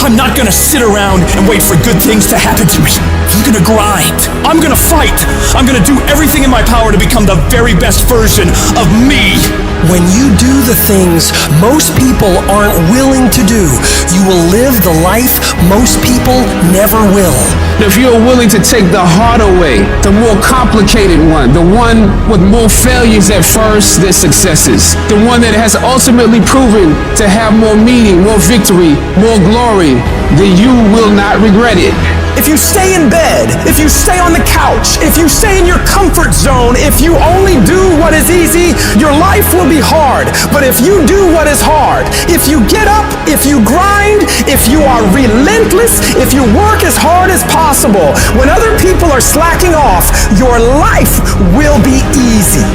[SPEAKER 20] I'm not gonna sit around and wait for good things to happen to me. I'm gonna grind. I'm gonna fight. I'm gonna do everything in my power to become the very best version of me.
[SPEAKER 11] When you do the things most people aren't willing to do, you will live the life most people never will.
[SPEAKER 21] If you're willing to take the harder way, the more complicated one, the one with more failures at first than successes, the one that has ultimately proven to have more meaning, more victory, more glory, then you will not regret it.
[SPEAKER 8] if you stay in bed, if you stay on the couch, if you stay in your comfort zone, if you only do what is easy, your life will be hard. But if you do what is hard, if you get up, if you grind, if you are relentless, if you work as hard as possible, when other people are slacking off, your life will be easy.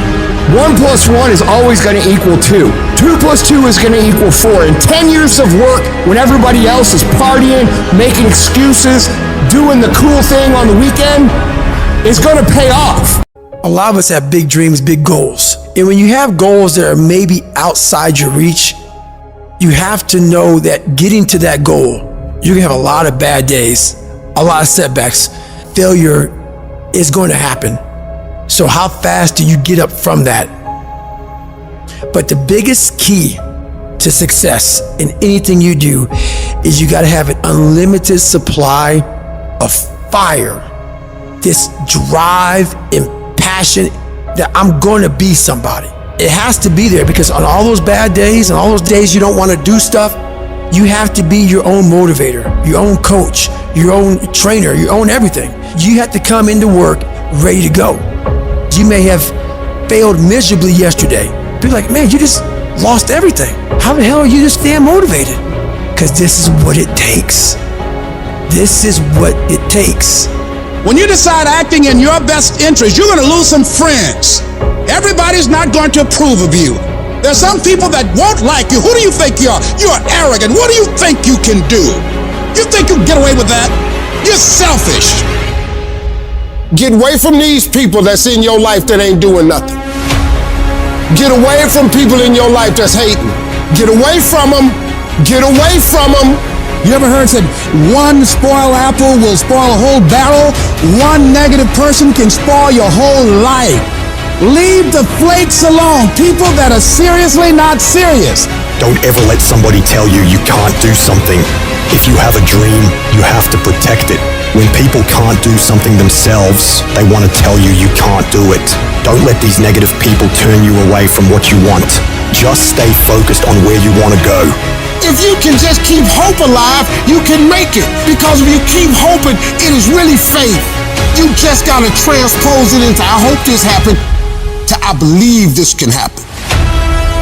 [SPEAKER 13] 1 + 1 is always going to equal 2. 2 + 2 is going to equal 4. And 10 years of work when everybody else is partying, making excuses, doing the cool thing on the weekend is going to pay off.
[SPEAKER 3] A lot of us have big dreams, big goals. And when you have goals that are maybe outside your reach, you have to know that getting to that goal, you're going to have a lot of bad days, a lot of setbacks. Failure is going to happen. So how fast do you get up from that? But the biggest key to success in anything you do is you got to have an unlimited supply of fire, this drive and passion that I'm going to be somebody. It has to be there because on all those bad days and all those days you don't want to do stuff, you have to be your own motivator, your own coach, your own trainer, your own everything. You have to come into work ready to go. You may have failed miserably yesterday. People are like, man, you just lost everything. How the hell are you just staying motivated? Because this is what it takes. This is what it takes.
[SPEAKER 8] When you decide acting in your best interest, you're going to lose some friends. Everybody's not going to approve of you. There's some people that won't like you. Who do you think you are? You're arrogant. What do you think you can do? You think you can get away with that? You're selfish.
[SPEAKER 13] Get away from these people that's in your life that ain't doing nothing. Get away from people in your life that's hating. Get away from them. Get away from them.
[SPEAKER 8] You ever heard said one spoiled apple will spoil a whole barrel? One negative person can spoil your whole life. Leave the flakes alone. People that are seriously not serious.
[SPEAKER 16] Don't ever let somebody tell you you can't do something. If you have a dream, you have to protect it. When people can't do something themselves, they want to tell you you can't do it. Don't let these negative people turn you away from what you want. Just stay focused on where you want to go.
[SPEAKER 13] If you can just keep hope alive, you can make it. Because if you keep hoping, it is really faith. You just got to transpose it into I hope this happened to I believe this can happen.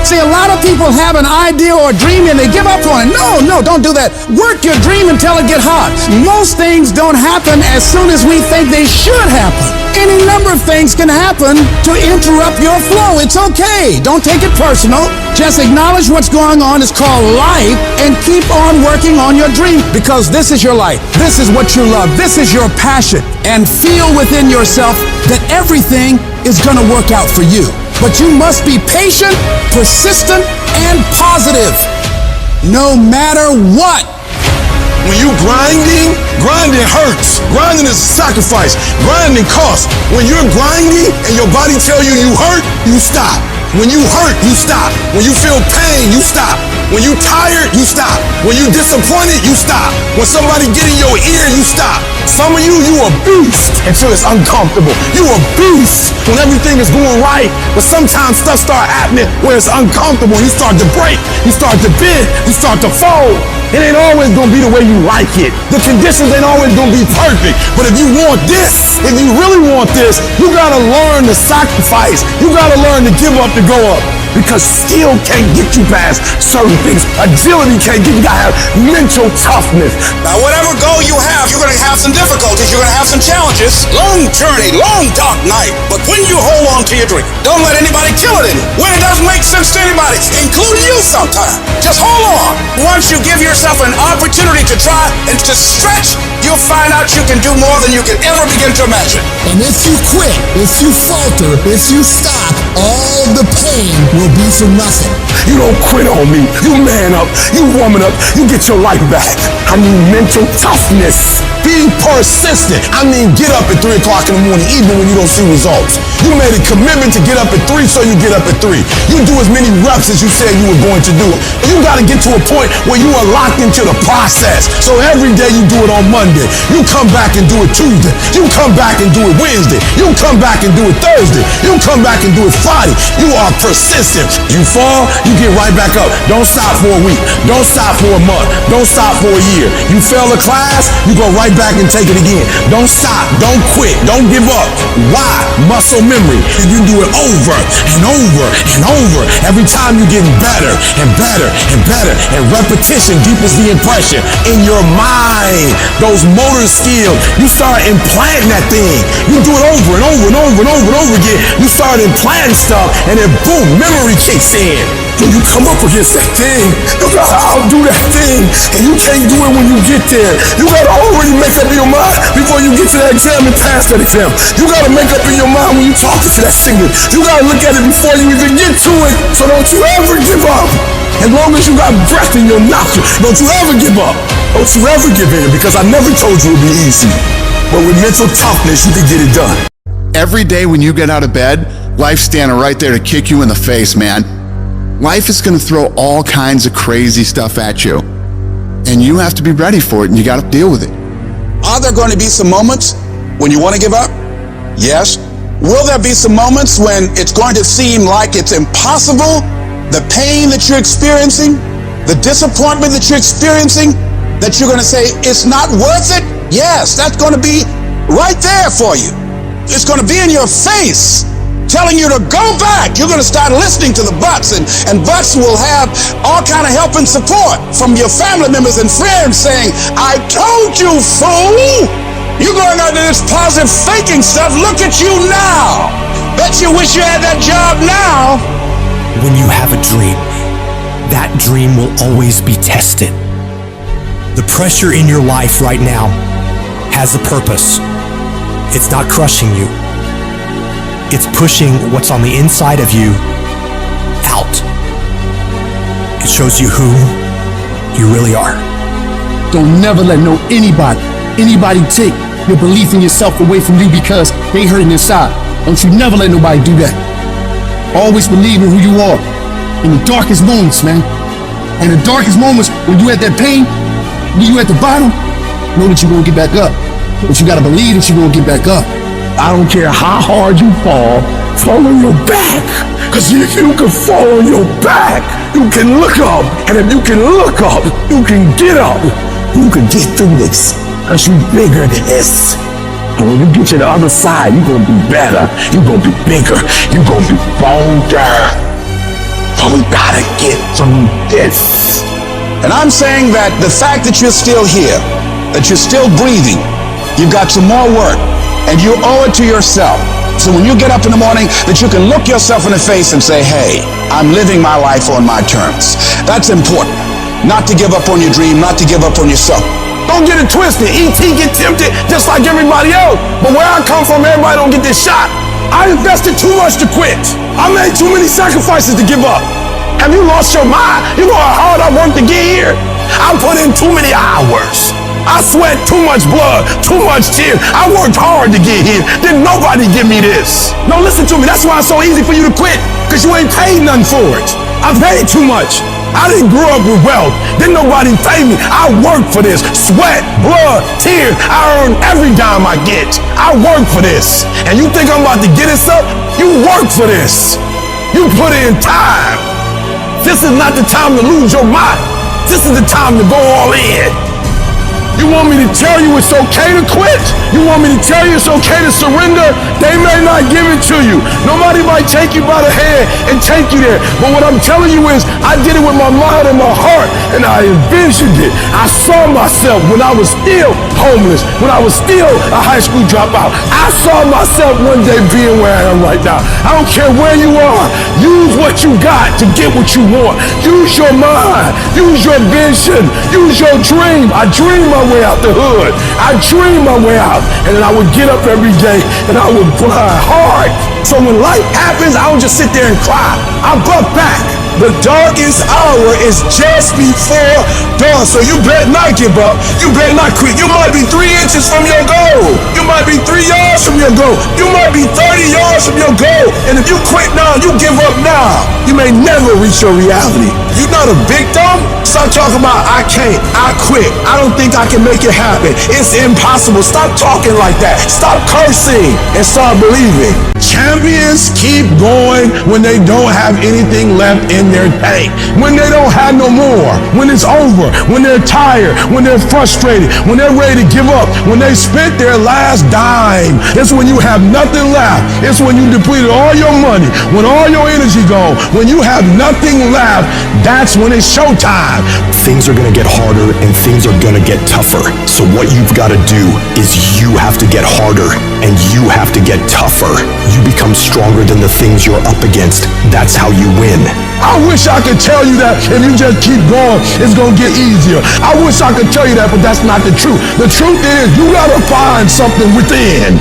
[SPEAKER 8] See, a lot of people have an idea or a dream and they give up on it. No, don't do that. Work your dream until it gets hot. Most things don't happen as soon as we think they should happen. Any number of things can happen to interrupt your flow. It's okay. Don't take it personal. Just acknowledge what's going on. It's called life and keep on working on your dream because this is your life. This is what you love. This is your passion. And feel within yourself that everything is going to work out for you. But you must be patient, persistent, and positive, no matter what.
[SPEAKER 6] When you grinding hurts. Grinding is a sacrifice. Grinding costs. When you're grinding and your body tell you hurt, you stop. When you hurt, you stop. When you feel pain, you stop. When you tired, you stop. When you disappointed, you stop. When somebody get in your ear, you stop. Some of you a beast until it's uncomfortable. You a beast when everything is going right, but sometimes stuff start happening where it's uncomfortable. You start to break, you start to bend, you start to fold. It ain't always gonna be the way you like it. The conditions ain't always gonna be perfect. But if you want this, if you really want this, you gotta learn to sacrifice. You gotta learn to give up to go up. Because skill can't get you past certain things. Agility can't get you. You gotta have mental toughness.
[SPEAKER 8] Now, whatever goal you have, you're gonna have some difficulties. You're gonna have some challenges. Long journey, long dark night. But when you hold on to your dream, don't let anybody kill it in you. When it doesn't make sense to anybody, including you sometimes, just hold on. Once you give yourself an opportunity to try and to stretch, you'll find out you can do more than you can ever begin to imagine.
[SPEAKER 13] And if you quit, if you falter, if you stop, all the pain will be for nothing.
[SPEAKER 6] You don't quit on me. You man up. You woman up. You get your life back. I mean mental toughness. Be persistent. I mean get up at 3 o'clock in the morning even when you don't see results.
[SPEAKER 7] You made a commitment to get up at 3, so you get up at 3. You do as many reps as you said you were going to do. You got to get to a point where you are locked into the process. So every day you do it on Monday. You come back and do it Tuesday. You come back and do it Wednesday. You come back and do it Thursday. You come back and do it Friday. You are persistent. You fall, you get right back up. Don't stop for a week. Don't stop for a month. Don't stop for a year. You fail a class, you go right back and take it again. Don't stop. Don't quit. Don't give up. Why? Muscle memory. You do it over and over and over. Every time you're getting better and better and better. And repetition deepens the impression in your mind. Those motor skills, you start implanting that thing. You do it over and over and over and over and over again. You start implanting stuff, and then boom, memory kicks in. When you come up against that thing, you gotta outdo that thing, and you can't do it when you get there. You gotta already make up your mind before you get to that exam and pass that exam. You gotta make up in your mind when you talk to that singer. You gotta look at it before you even get to it. So don't you ever give up. As long as you got breath in your nostrils, don't you ever give up. Don't you ever give in, because I never told you it'd be easy. But with mental toughness, you can get it done.
[SPEAKER 9] Every day when you get out of bed, life's standing right there to kick you in the face, man. Life is going to throw all kinds of crazy stuff at you. And you have to be ready for it, and you got to deal with it.
[SPEAKER 8] Are there going to be some moments when you want to give up? Yes. Will there be some moments when it's going to seem like it's impossible? The pain that you're experiencing, the disappointment that you're experiencing, that you're going to say, it's not worth it? Yes, that's going to be right there for you. It's going to be in your face, telling you to go back. You're going to start listening to the buts, and buts will have all kind of help and support from your family members and friends saying, I told you, fool. You're going under this positive thinking stuff. Look at you now. Bet you wish you had that job now.
[SPEAKER 19] When you have a dream, that dream will always be tested. The pressure in your life right now has a purpose. It's not crushing you. It's pushing what's on the inside of you out. It shows you who you really are.
[SPEAKER 13] Don't never let anybody take your belief in yourself away from you because they hurting inside. Don't you never let nobody do that. Always believe in who you are in the darkest moments, man. In the darkest moments, when you at that pain, when you at the bottom, know that you're gonna get back up. But you gotta believe that you're gonna get back up.
[SPEAKER 7] I don't care how hard you fall on your back. Because if you can fall on your back, you can look up. And if you can look up, you can get up. You can get through this. Because you're bigger than this. And when you get to the other side, you're going to be better. You're going to be bigger. You're going to be bolder. But we got to get through this.
[SPEAKER 8] And I'm saying that the fact that you're still here, that you're still breathing, you've got some more work, and you owe it to yourself. So when you get up in the morning, that you can look yourself in the face and say, hey, I'm living my life on my terms. That's important. Not to give up on your dream, not to give up on yourself. Don't get it twisted. E.T. get tempted just like everybody else. But where I come from, everybody don't get this shot. I invested too much to quit. I made too many sacrifices to give up. Have you lost your mind? You know how hard I worked to get here? I put in too many hours. I sweat too much blood, too much tears. I worked hard to get here. Didn't nobody give me this. No, listen to me. That's why it's so easy for you to quit. Because you ain't paid nothing for it. I paid too much. I didn't grow up with wealth. Didn't nobody pay me. I worked for this. Sweat, blood, tears. I earn every dime I get. I work for this. And you think I'm about to get this up? You work for this. You put in time. This is not the time to lose your mind. This is the time to go all in. You want me to tell you it's okay to quit? You want me to tell you it's okay to surrender? They may not give it to you. Nobody might take you by the hand and take you there. But what I'm telling you is, I did it with my mind and my heart, and I envisioned it. I saw myself when I was still homeless, when I was still a high school dropout. I saw myself one day being where I am right now. I don't care where you are. Use what you got to get what you want. Use your mind. Use your vision. Use your dream. I dream I
[SPEAKER 7] way out the hood. I dreamed my way out. And then I would get up every day and I would grind hard. So when life happens, I don't just sit there and cry. I buck back. The darkest hour is just before dawn. So you better not give up. You better not quit. You might be 3 inches from your goal. You might be 3 yards from your goal. You might be 30 yards from your goal. And if you quit now, you give up now, you may never reach your reality. You're not a victim. Stop talking about I can't, I quit, I don't think I can make it happen, it's impossible. Stop talking like that. Stop cursing and start believing. Champions keep going when they don't have anything left in their tank. When they don't have no more. When it's over. When they're tired. When they're frustrated. When they're ready to give up. When they spent their last dime. It's when you have nothing left. It's when you depleted all your money. When all your energy gone. When you have nothing left, that's when it's showtime.
[SPEAKER 16] Things are gonna get harder and things are gonna get tougher. So what you've gotta do is you have to get harder and you have to get tougher. You become stronger than the things you're up against. That's how you win.
[SPEAKER 7] I wish I could tell you that if you just keep going, it's gonna get easier. I wish I could tell you that, but that's not the truth. The truth is, you gotta find something within.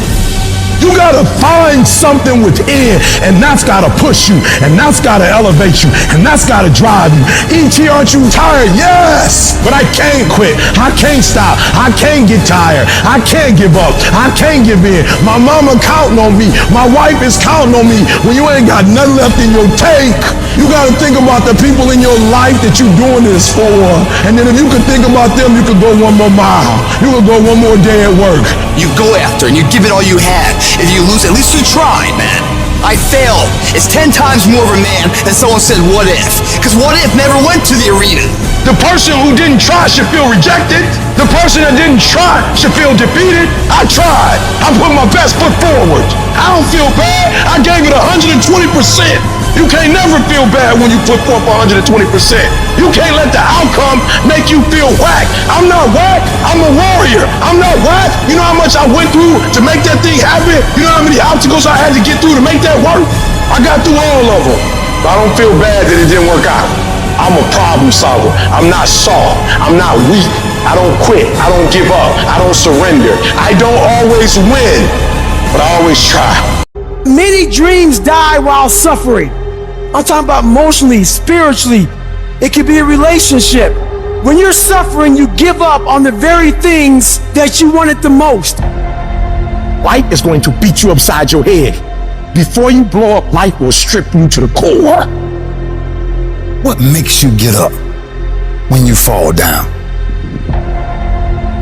[SPEAKER 7] You gotta find something within, and that's gotta push you, and that's gotta elevate you, and that's gotta drive you. E.T., aren't you tired? Yes, but I can't quit. I can't stop. I can't get tired. I can't give up. I can't give in. My mama counting on me. My wife is counting on me. When you ain't got nothing left in your tank, you gotta think about the people in your life that you're doing this for. And then if you could think about them, you could go one more mile. You could go one more day at work.
[SPEAKER 10] You go after and you give it all you had. If you lose, at least you tried, man. I failed. It's 10 times more of a man than someone said, what if? Because what if never went to the arena.
[SPEAKER 7] The person who didn't try should feel rejected. The person that didn't try should feel defeated. I tried. I put my best foot forward. I don't feel bad. I gave it 120%. You can't never feel bad when you put forth 120%. You can't let the outcome make you feel whack. I'm not whack. I'm a warrior. I'm not whack. You know how much I went through to make that thing happen? You know how many obstacles I had to get through to make that work? I got through all of them. But I don't feel bad that it didn't work out. I'm a problem solver. I'm not soft. I'm not weak. I don't quit. I don't give up. I don't surrender. I don't always win, but I always try.
[SPEAKER 3] Many dreams die while suffering. I'm talking about emotionally, spiritually. It could be a relationship. When you're suffering, you give up on the very things that you wanted the most.
[SPEAKER 7] Life is going to beat you upside your head. Before you blow up, life will strip you to the core.
[SPEAKER 4] What makes you get up when you fall down?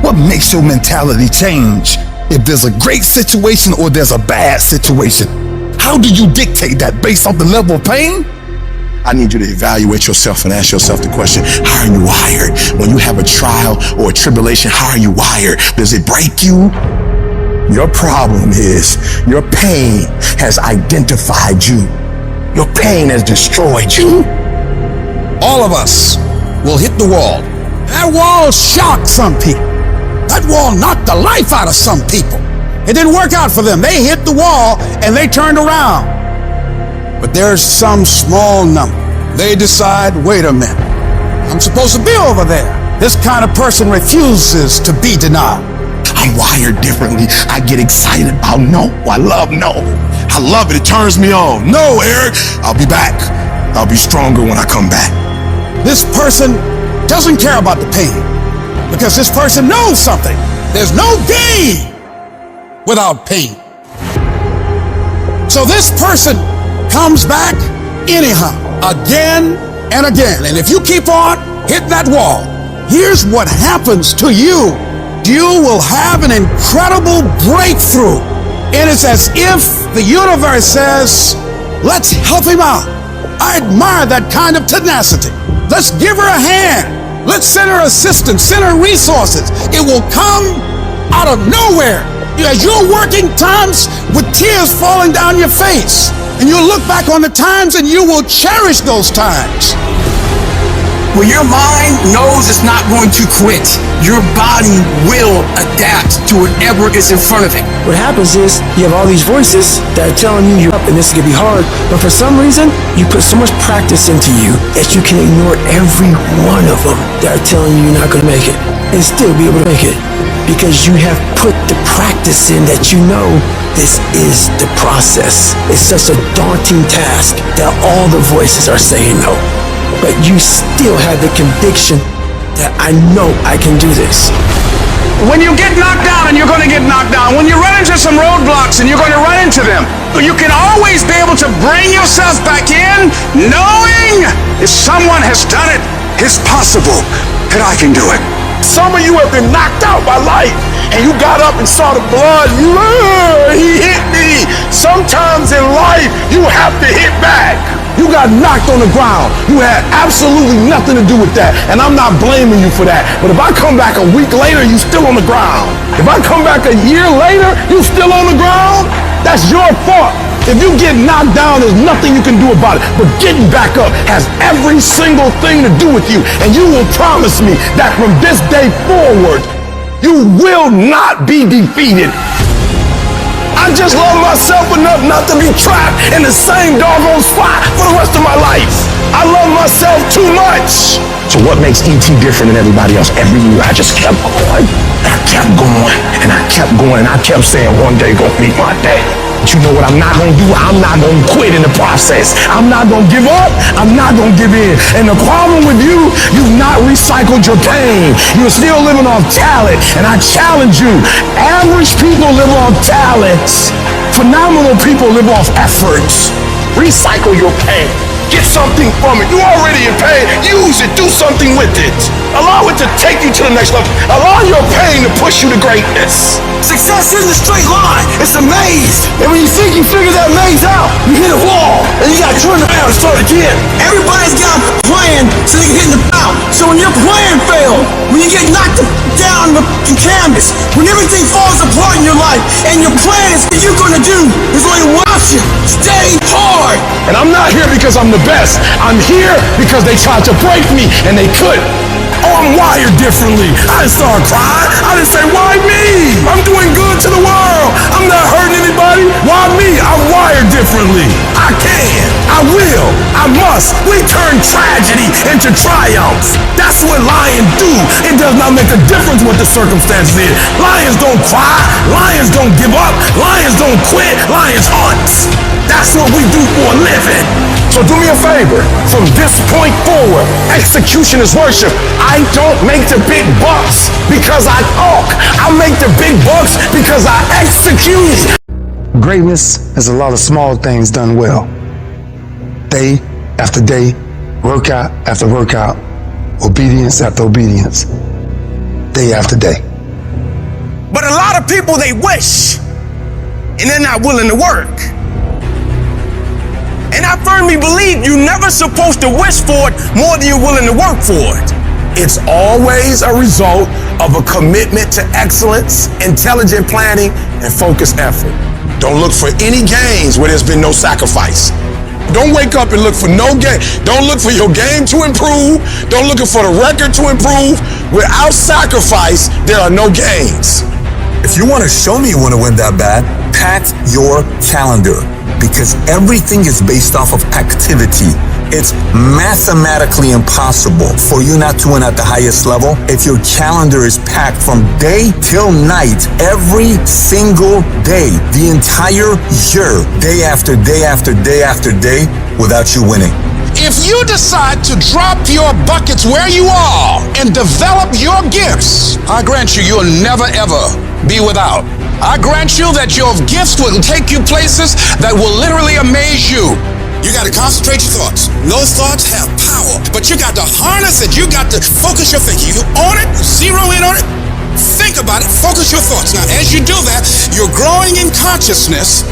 [SPEAKER 4] What makes your mentality change if there's a great situation or there's a bad situation? How do you dictate that based off the level of pain? I need you to evaluate yourself and ask yourself the question, how are you wired? When you have a trial or a tribulation, how are you wired? Does it break you? Your problem is your pain has identified you. Your pain has destroyed you.
[SPEAKER 8] All of us will hit the wall. That wall shocked some people. That wall knocked the life out of some people. It didn't work out for them. They hit the wall and they turned around. But there's some small number. They decide, wait a minute, I'm supposed to be over there. This kind of person refuses to be denied.
[SPEAKER 4] I'm wired differently. I get excited about no. I love no. I love it. It turns me on. No, Eric, I'll be back. I'll be stronger when I come back.
[SPEAKER 8] This person doesn't care about the pain because this person knows something. There's no gain without pain. So this person comes back anyhow, again and again. And if you keep on hitting that wall, here's what happens to you. You will have an incredible breakthrough. And it's as if the universe says, let's help him out. I admire that kind of tenacity. Let's give her a hand. Let's send her assistance, send her resources. It will come out of nowhere. As you're working times with tears falling down your face, and you'll look back on the times and you will cherish those times.
[SPEAKER 10] When your mind knows it's not going to quit, your body will adapt to whatever is in front of it.
[SPEAKER 3] What happens is you have all these voices that are telling you you're up and this is gonna be hard, but for some reason you put so much practice into you that you can ignore every one of them that are telling you you're not gonna make it. and still be able to make it. Because you have put the practice in that you know this is the process. It's such a daunting task that all the voices are saying no. But you still have the conviction that I know I can do this.
[SPEAKER 8] When you get knocked down, and you're going to get knocked down, when you run into some roadblocks and you're going to run into them, you can always be able to bring yourself back in, knowing if someone has done it, it's possible that I can do it.
[SPEAKER 7] Some of you have been knocked out by life, and you got up and saw the blood. He hit me. Sometimes in life, you have to hit back. You got knocked on the ground. You had absolutely nothing to do with that, and I'm not blaming you for that. But if I come back a week later, you still on the ground. If I come back a year later, you still on the ground, that's your fault. If you get knocked down, there's nothing you can do about it. But getting back up has every single thing to do with you. And you will promise me that from this day forward, you will not be defeated. I just love myself enough not to be trapped in the same doggone spot for the rest of my life. I love myself too much.
[SPEAKER 5] So what makes E.T. different than everybody else? Every year I just kept going. I kept going, and I kept going, and I kept saying one day gonna be my day. But you know what I'm not gonna do? I'm not gonna quit in the process. I'm not gonna give up. I'm not gonna give in. And the problem with you, you've not recycled your pain. You're still living off talent. And I challenge you, average people live off talents. Phenomenal people live off efforts. Recycle your pain. Get something from it. You're already in pain. Use it. Do something with it. Allow it to take you to the next level. Allow your pain to push you to greatness.
[SPEAKER 8] Success isn't a straight line. It's a maze. And when you think you figure that maze out, you hit a wall. And you got to turn around and start again. Everybody's got a plan so they can get in the bout. So when your plan fails, when you get knocked down the canvas, when everything falls apart in your life, and your plan is what you're going to do is only watch you. Stay hard.
[SPEAKER 7] And I'm not here because I'm the best. I'm here because they tried to break me and they couldn't. Oh, I'm wired differently. I didn't start crying. I didn't say, why me? I'm doing good to the world. I'm not hurting anybody. Why me? I'm wired differently. I can. I will. I must. We turn tragedy into triumph. That's what lions do. It does not make a difference what the circumstances is. Lions don't cry. Lions don't give up. Lions don't quit. Lions hunt. That's what we do for a living. So do me a favor. From this point forward, execution is worship. I don't make the big bucks because I talk. I make the big bucks because I execute.
[SPEAKER 13] Greatness is a lot of small things done well. Day after day, workout after workout, obedience after obedience, day after day.
[SPEAKER 8] But a lot of people, they wish, and they're not willing to work. And I firmly believe you're never supposed to wish for it more than you're willing to work for it.
[SPEAKER 7] It's always a result of a commitment to excellence, intelligent planning, and focused effort. Don't look for any gains where there's been no sacrifice. Don't wake up and look for no game. Don't look for your game to improve. Don't look for the record to improve. Without sacrifice, there are no gains.
[SPEAKER 1] If you want to show me you want to win that bad, pack your calendar. Because everything is based off of activity. It's mathematically impossible for you not to win at the highest level if your calendar is packed from day till night, every single day, the entire year, day after day after day after day, without you winning.
[SPEAKER 6] If you decide to drop your buckets where you are and develop your gifts, I grant you, you'll never ever be without. I grant you that your gifts will take you places that will literally amaze you. You got to concentrate your thoughts. Those thoughts have power, but you got to harness it. You got to focus your thinking. You own it, zero in on it, think about it, focus your thoughts. Now, as you do that, you're growing in consciousness,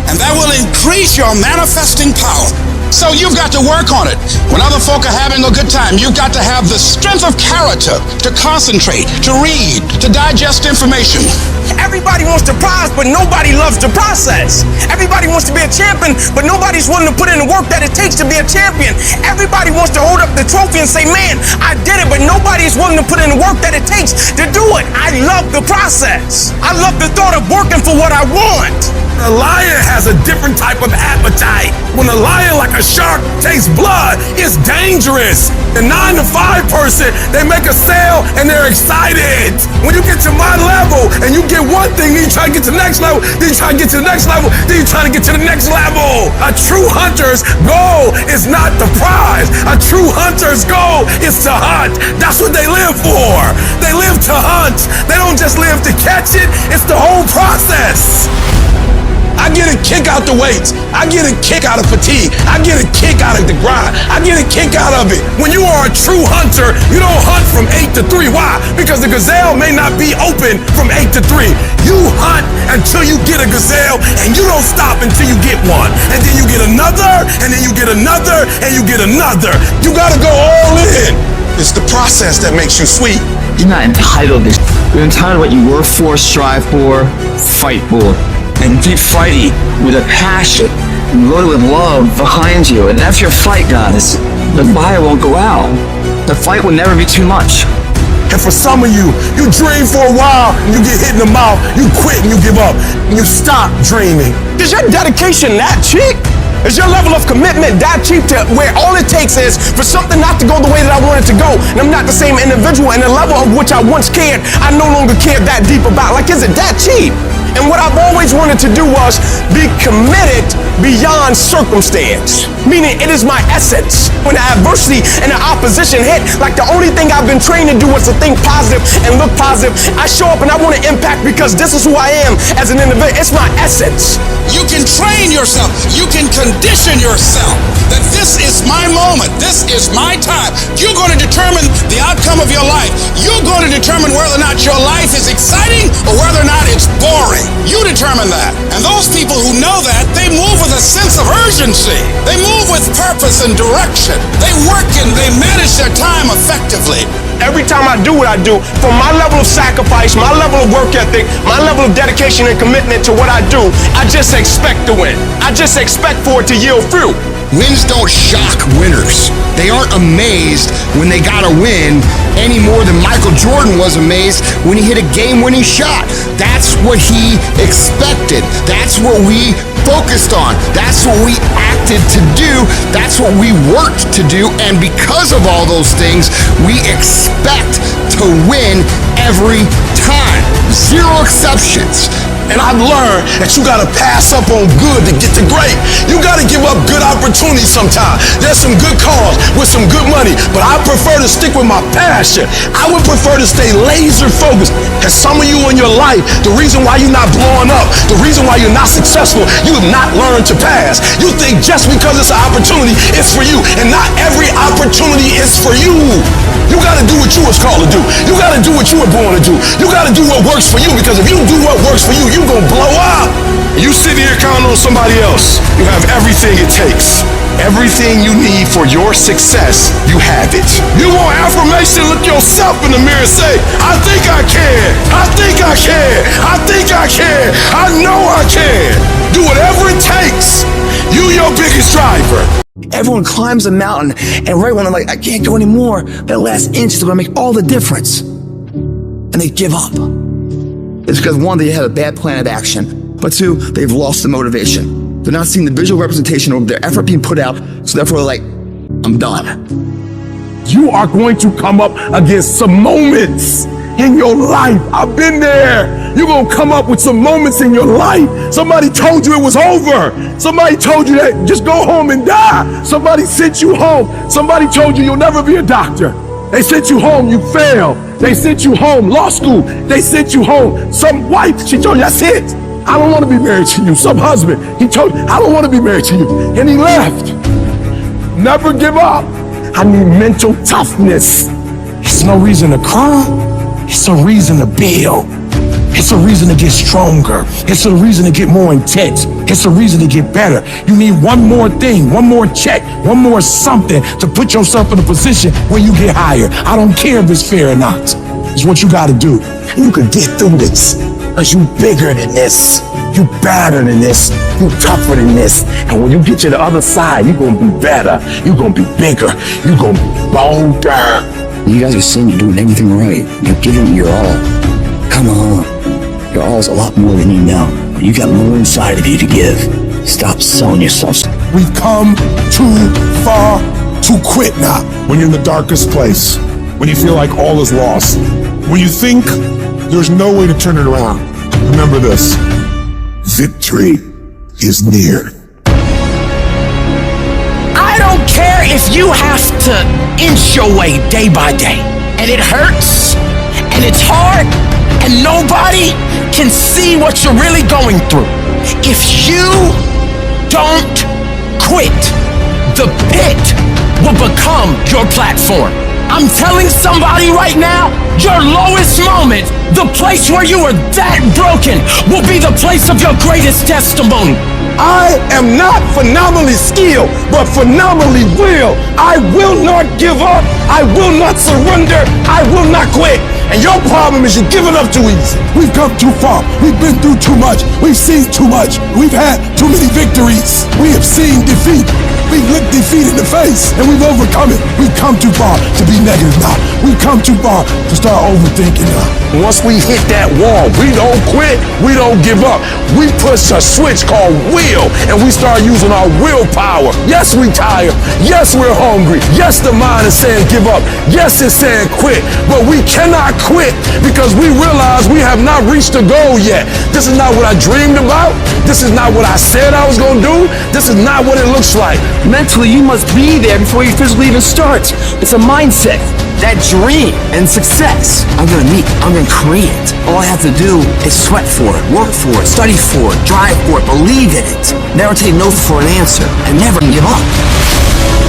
[SPEAKER 6] and that will increase your manifesting power. So you've got to work on it. When other folk are having a good time, you've got to have the strength of character to concentrate, to read, to digest information.
[SPEAKER 8] Everybody wants the prize, but nobody loves the process. Everybody wants to be a champion, but nobody's willing to put in the work that it takes to be a champion. Everybody wants to hold up the trophy and say, man, I did it, but nobody's willing to put in the work that it takes to do it. I love the process. I love the thought of working for what I want.
[SPEAKER 6] A lion has a different type of appetite. When a lion, like a shark, tastes blood, it's dangerous. The 9 to 5 person, they make a sale and they're excited. When you get to my level and you get one thing, then you try to get to the next level, then you try to get to the next level, then you try to get to the next level. A true hunter's goal is not the prize. A true hunter's goal is to hunt. That's what they live for. They live to hunt. They don't just live to catch it. It's the whole process. I get a kick out the weights. I get a kick out of fatigue. I get a kick out of the grind. I get a kick out of it. When you are a true hunter, you don't hunt from 8 to 3. Why? Because the gazelle may not be open from 8 to 3. You hunt until you get a gazelle, and you don't stop until you get one. And then you get another, and then you get another, and you get another. You gotta go all in. It's the process that makes you sweet.
[SPEAKER 10] You're not entitled to this. You're entitled to what you work for, strive for, fight for. And keep fighting with a passion and really with love behind you. And that's your fight, guys. The fire won't go out. The fight will never be too much.
[SPEAKER 6] And for some of you, you dream for a while and you get hit in the mouth, you quit and you give up, and you stop dreaming. Is your dedication that cheap? Is your level of commitment that cheap to where all it takes is for something not to go the way that I want it to go, and I'm not the same individual, and the level of which I once cared, I no longer care that deep about? Like, is it that cheap? And what I've always wanted to do was be committed beyond circumstance. Meaning it is my essence. When the adversity and the opposition hit, like the only thing I've been trained to do was to think positive and look positive. I show up and I want to impact because this is who I am as an individual. It's my essence.
[SPEAKER 8] You can train yourself. You can condition yourself that this is my moment. This is my time. You're going to determine the outcome of your life. You're going to determine whether or not your life is exciting or whether or not it's boring. You determine that. And those people who know that, they move with a sense of urgency. They move with purpose and direction. They work and they manage their time effectively.
[SPEAKER 6] Every time I do what I do, from my level of sacrifice, my level of work ethic, my level of dedication and commitment to what I do, I just expect to win. I just expect for it to yield fruit.
[SPEAKER 13] Wins don't shock winners. They aren't amazed when they got a win any more than Michael Jordan was amazed when he hit a game-winning shot. That's what he expected. That's what we focused on. That's what we acted to do. That's what we worked to do. And because of all those things, we expect to win every time. Zero exceptions.
[SPEAKER 6] And I've learned that you gotta pass up on good to get to great. You gotta give up good opportunities sometimes. There's some good cause with some good money, but I prefer to stick with my passion. I would prefer to stay laser focused. Cause some of you in your life, the reason why you're not blowing up, the reason why you're not successful, you have not learned to pass. You think just because it's an opportunity, it's for you, and not every opportunity is for you. You gotta do what you was called to do. You gotta do what you were born to do. You gotta do what works for you, because if you do what works for you, you gonna blow up. You sit here counting on somebody else. You have everything it takes. Everything you need for your success, you have it. You want affirmation, look yourself in the mirror and say, I think I can. I think I can. I think I can. I know I can. Do whatever it takes. You your biggest driver.
[SPEAKER 10] Everyone climbs a mountain, and right when they're like, I can't go anymore, that last inch is going to make all the difference. And they give up. It's because one, they had a bad plan of action, but two, they've lost the motivation. They're not seeing the visual representation of their effort being put out, so therefore they're like, I'm done.
[SPEAKER 6] You are going to come up against some moments in your life. I've been there. You're going to come up with some moments in your life. Somebody told you it was over. Somebody told you that just go home and die. Somebody sent you home. Somebody told you you'll never be a doctor. They sent you home, you failed. They sent you home, law school. They sent you home. Some wife, she told you, that's it. I don't want to be married to you. Some husband, he told you, I don't want to be married to you. And he left. Never give up. I need mental toughness. It's no reason to cry. It's a reason to build. It's a reason to get stronger. It's a reason to get more intense. It's a reason to get better. You need one more thing, one more check, one more something to put yourself in a position where you get higher. I don't care if it's fair or not. It's what you got to do. You can get through this because you bigger than this. You better than this. You tougher than this. And when you get to the other side, you're going to be better. You're going to be bigger. You're going to be bolder.
[SPEAKER 10] You guys are saying you're doing everything right. You're giving it your all. Come on. Your all is a lot more than you know.
[SPEAKER 19] When you got more inside of you to give, stop selling yourself.
[SPEAKER 7] We've come too far to quit now.
[SPEAKER 12] When you're in the darkest place, when you feel like all is lost, when you think there's no way to turn it around, remember this: victory is near.
[SPEAKER 17] I don't care if you have to inch your way day by day, and it hurts, and it's hard, and nobody can see what you're really going through. If you don't quit, the pit will become your platform. I'm telling somebody right now, your lowest moment, the place where you were that broken, will be the place of your greatest testimony.
[SPEAKER 22] I am not phenomenally skilled, but phenomenally real. I will not give up. I will not surrender. I will not quit. And your problem is you're giving up too easy.
[SPEAKER 7] We've come too far. We've been through too much. We've seen too much. We've had too many victories. We have seen defeat. We've looked defeat in the face, and we've overcome it. We've come too far to be negative now. We've come too far to start overthinking now.
[SPEAKER 12] Once we hit that wall, we don't quit, we don't give up. We push a switch called will, and we start using our willpower. Yes, we tired. Yes, we're hungry. Yes, the mind is saying give up. Yes, it's saying quit. But we cannot quit because we realize we have not reached the goal yet. This is not what I dreamed about. This is not what I said I was going to do. This is not what it looks like.
[SPEAKER 11] Mentally, you must be there before you physically even start. It's a mindset. That dream and success, I'm gonna meet, I'm gonna create it. All I have to do is sweat for it, work for it, study for it, drive for it, believe in it. Never take no for an answer, and never give up.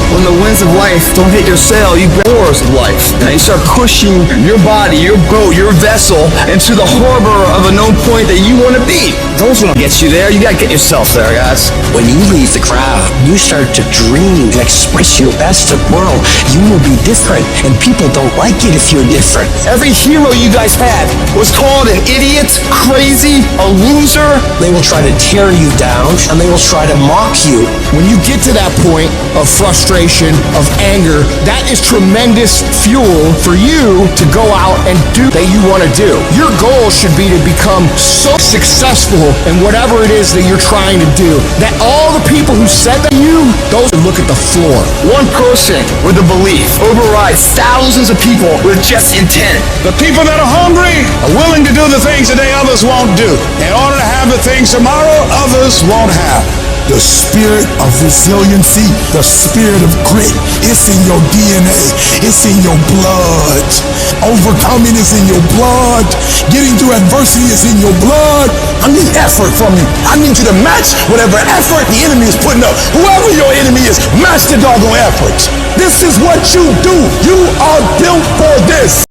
[SPEAKER 11] When the winds of life don't hit your sail, you grab oars of life. And you start pushing your body, your boat, your vessel into the harbor of a known point that you want to be. Those will get you there. You gotta get yourself there, guys.
[SPEAKER 19] When you leave the crowd, you start to dream and express your best to the world. You will be different, and people don't like it if you're different.
[SPEAKER 11] Every hero you guys had was called an idiot, crazy, a loser.
[SPEAKER 19] They will try to tear you down, and they will try to mock you.
[SPEAKER 13] When you get to that point of frustration, of anger, that is tremendous fuel for you to go out and do that you want to do. Your goal should be to become so successful in whatever it is that you're trying to do that all the people who said that you, those who look at the floor.
[SPEAKER 11] One person with a belief overrides thousands of people with just intent.
[SPEAKER 12] The people that are hungry are willing to do the things today others won't do. In order to have the things tomorrow others won't have.
[SPEAKER 7] The spirit of resiliency, the spirit of grit, it's in your DNA, it's in your blood. Overcoming is in your blood. Getting through adversity is in your blood. I need effort from you. I need you to match whatever effort the enemy is putting up. Whoever your enemy is, match the doggone effort. This is what you do. You are built for this.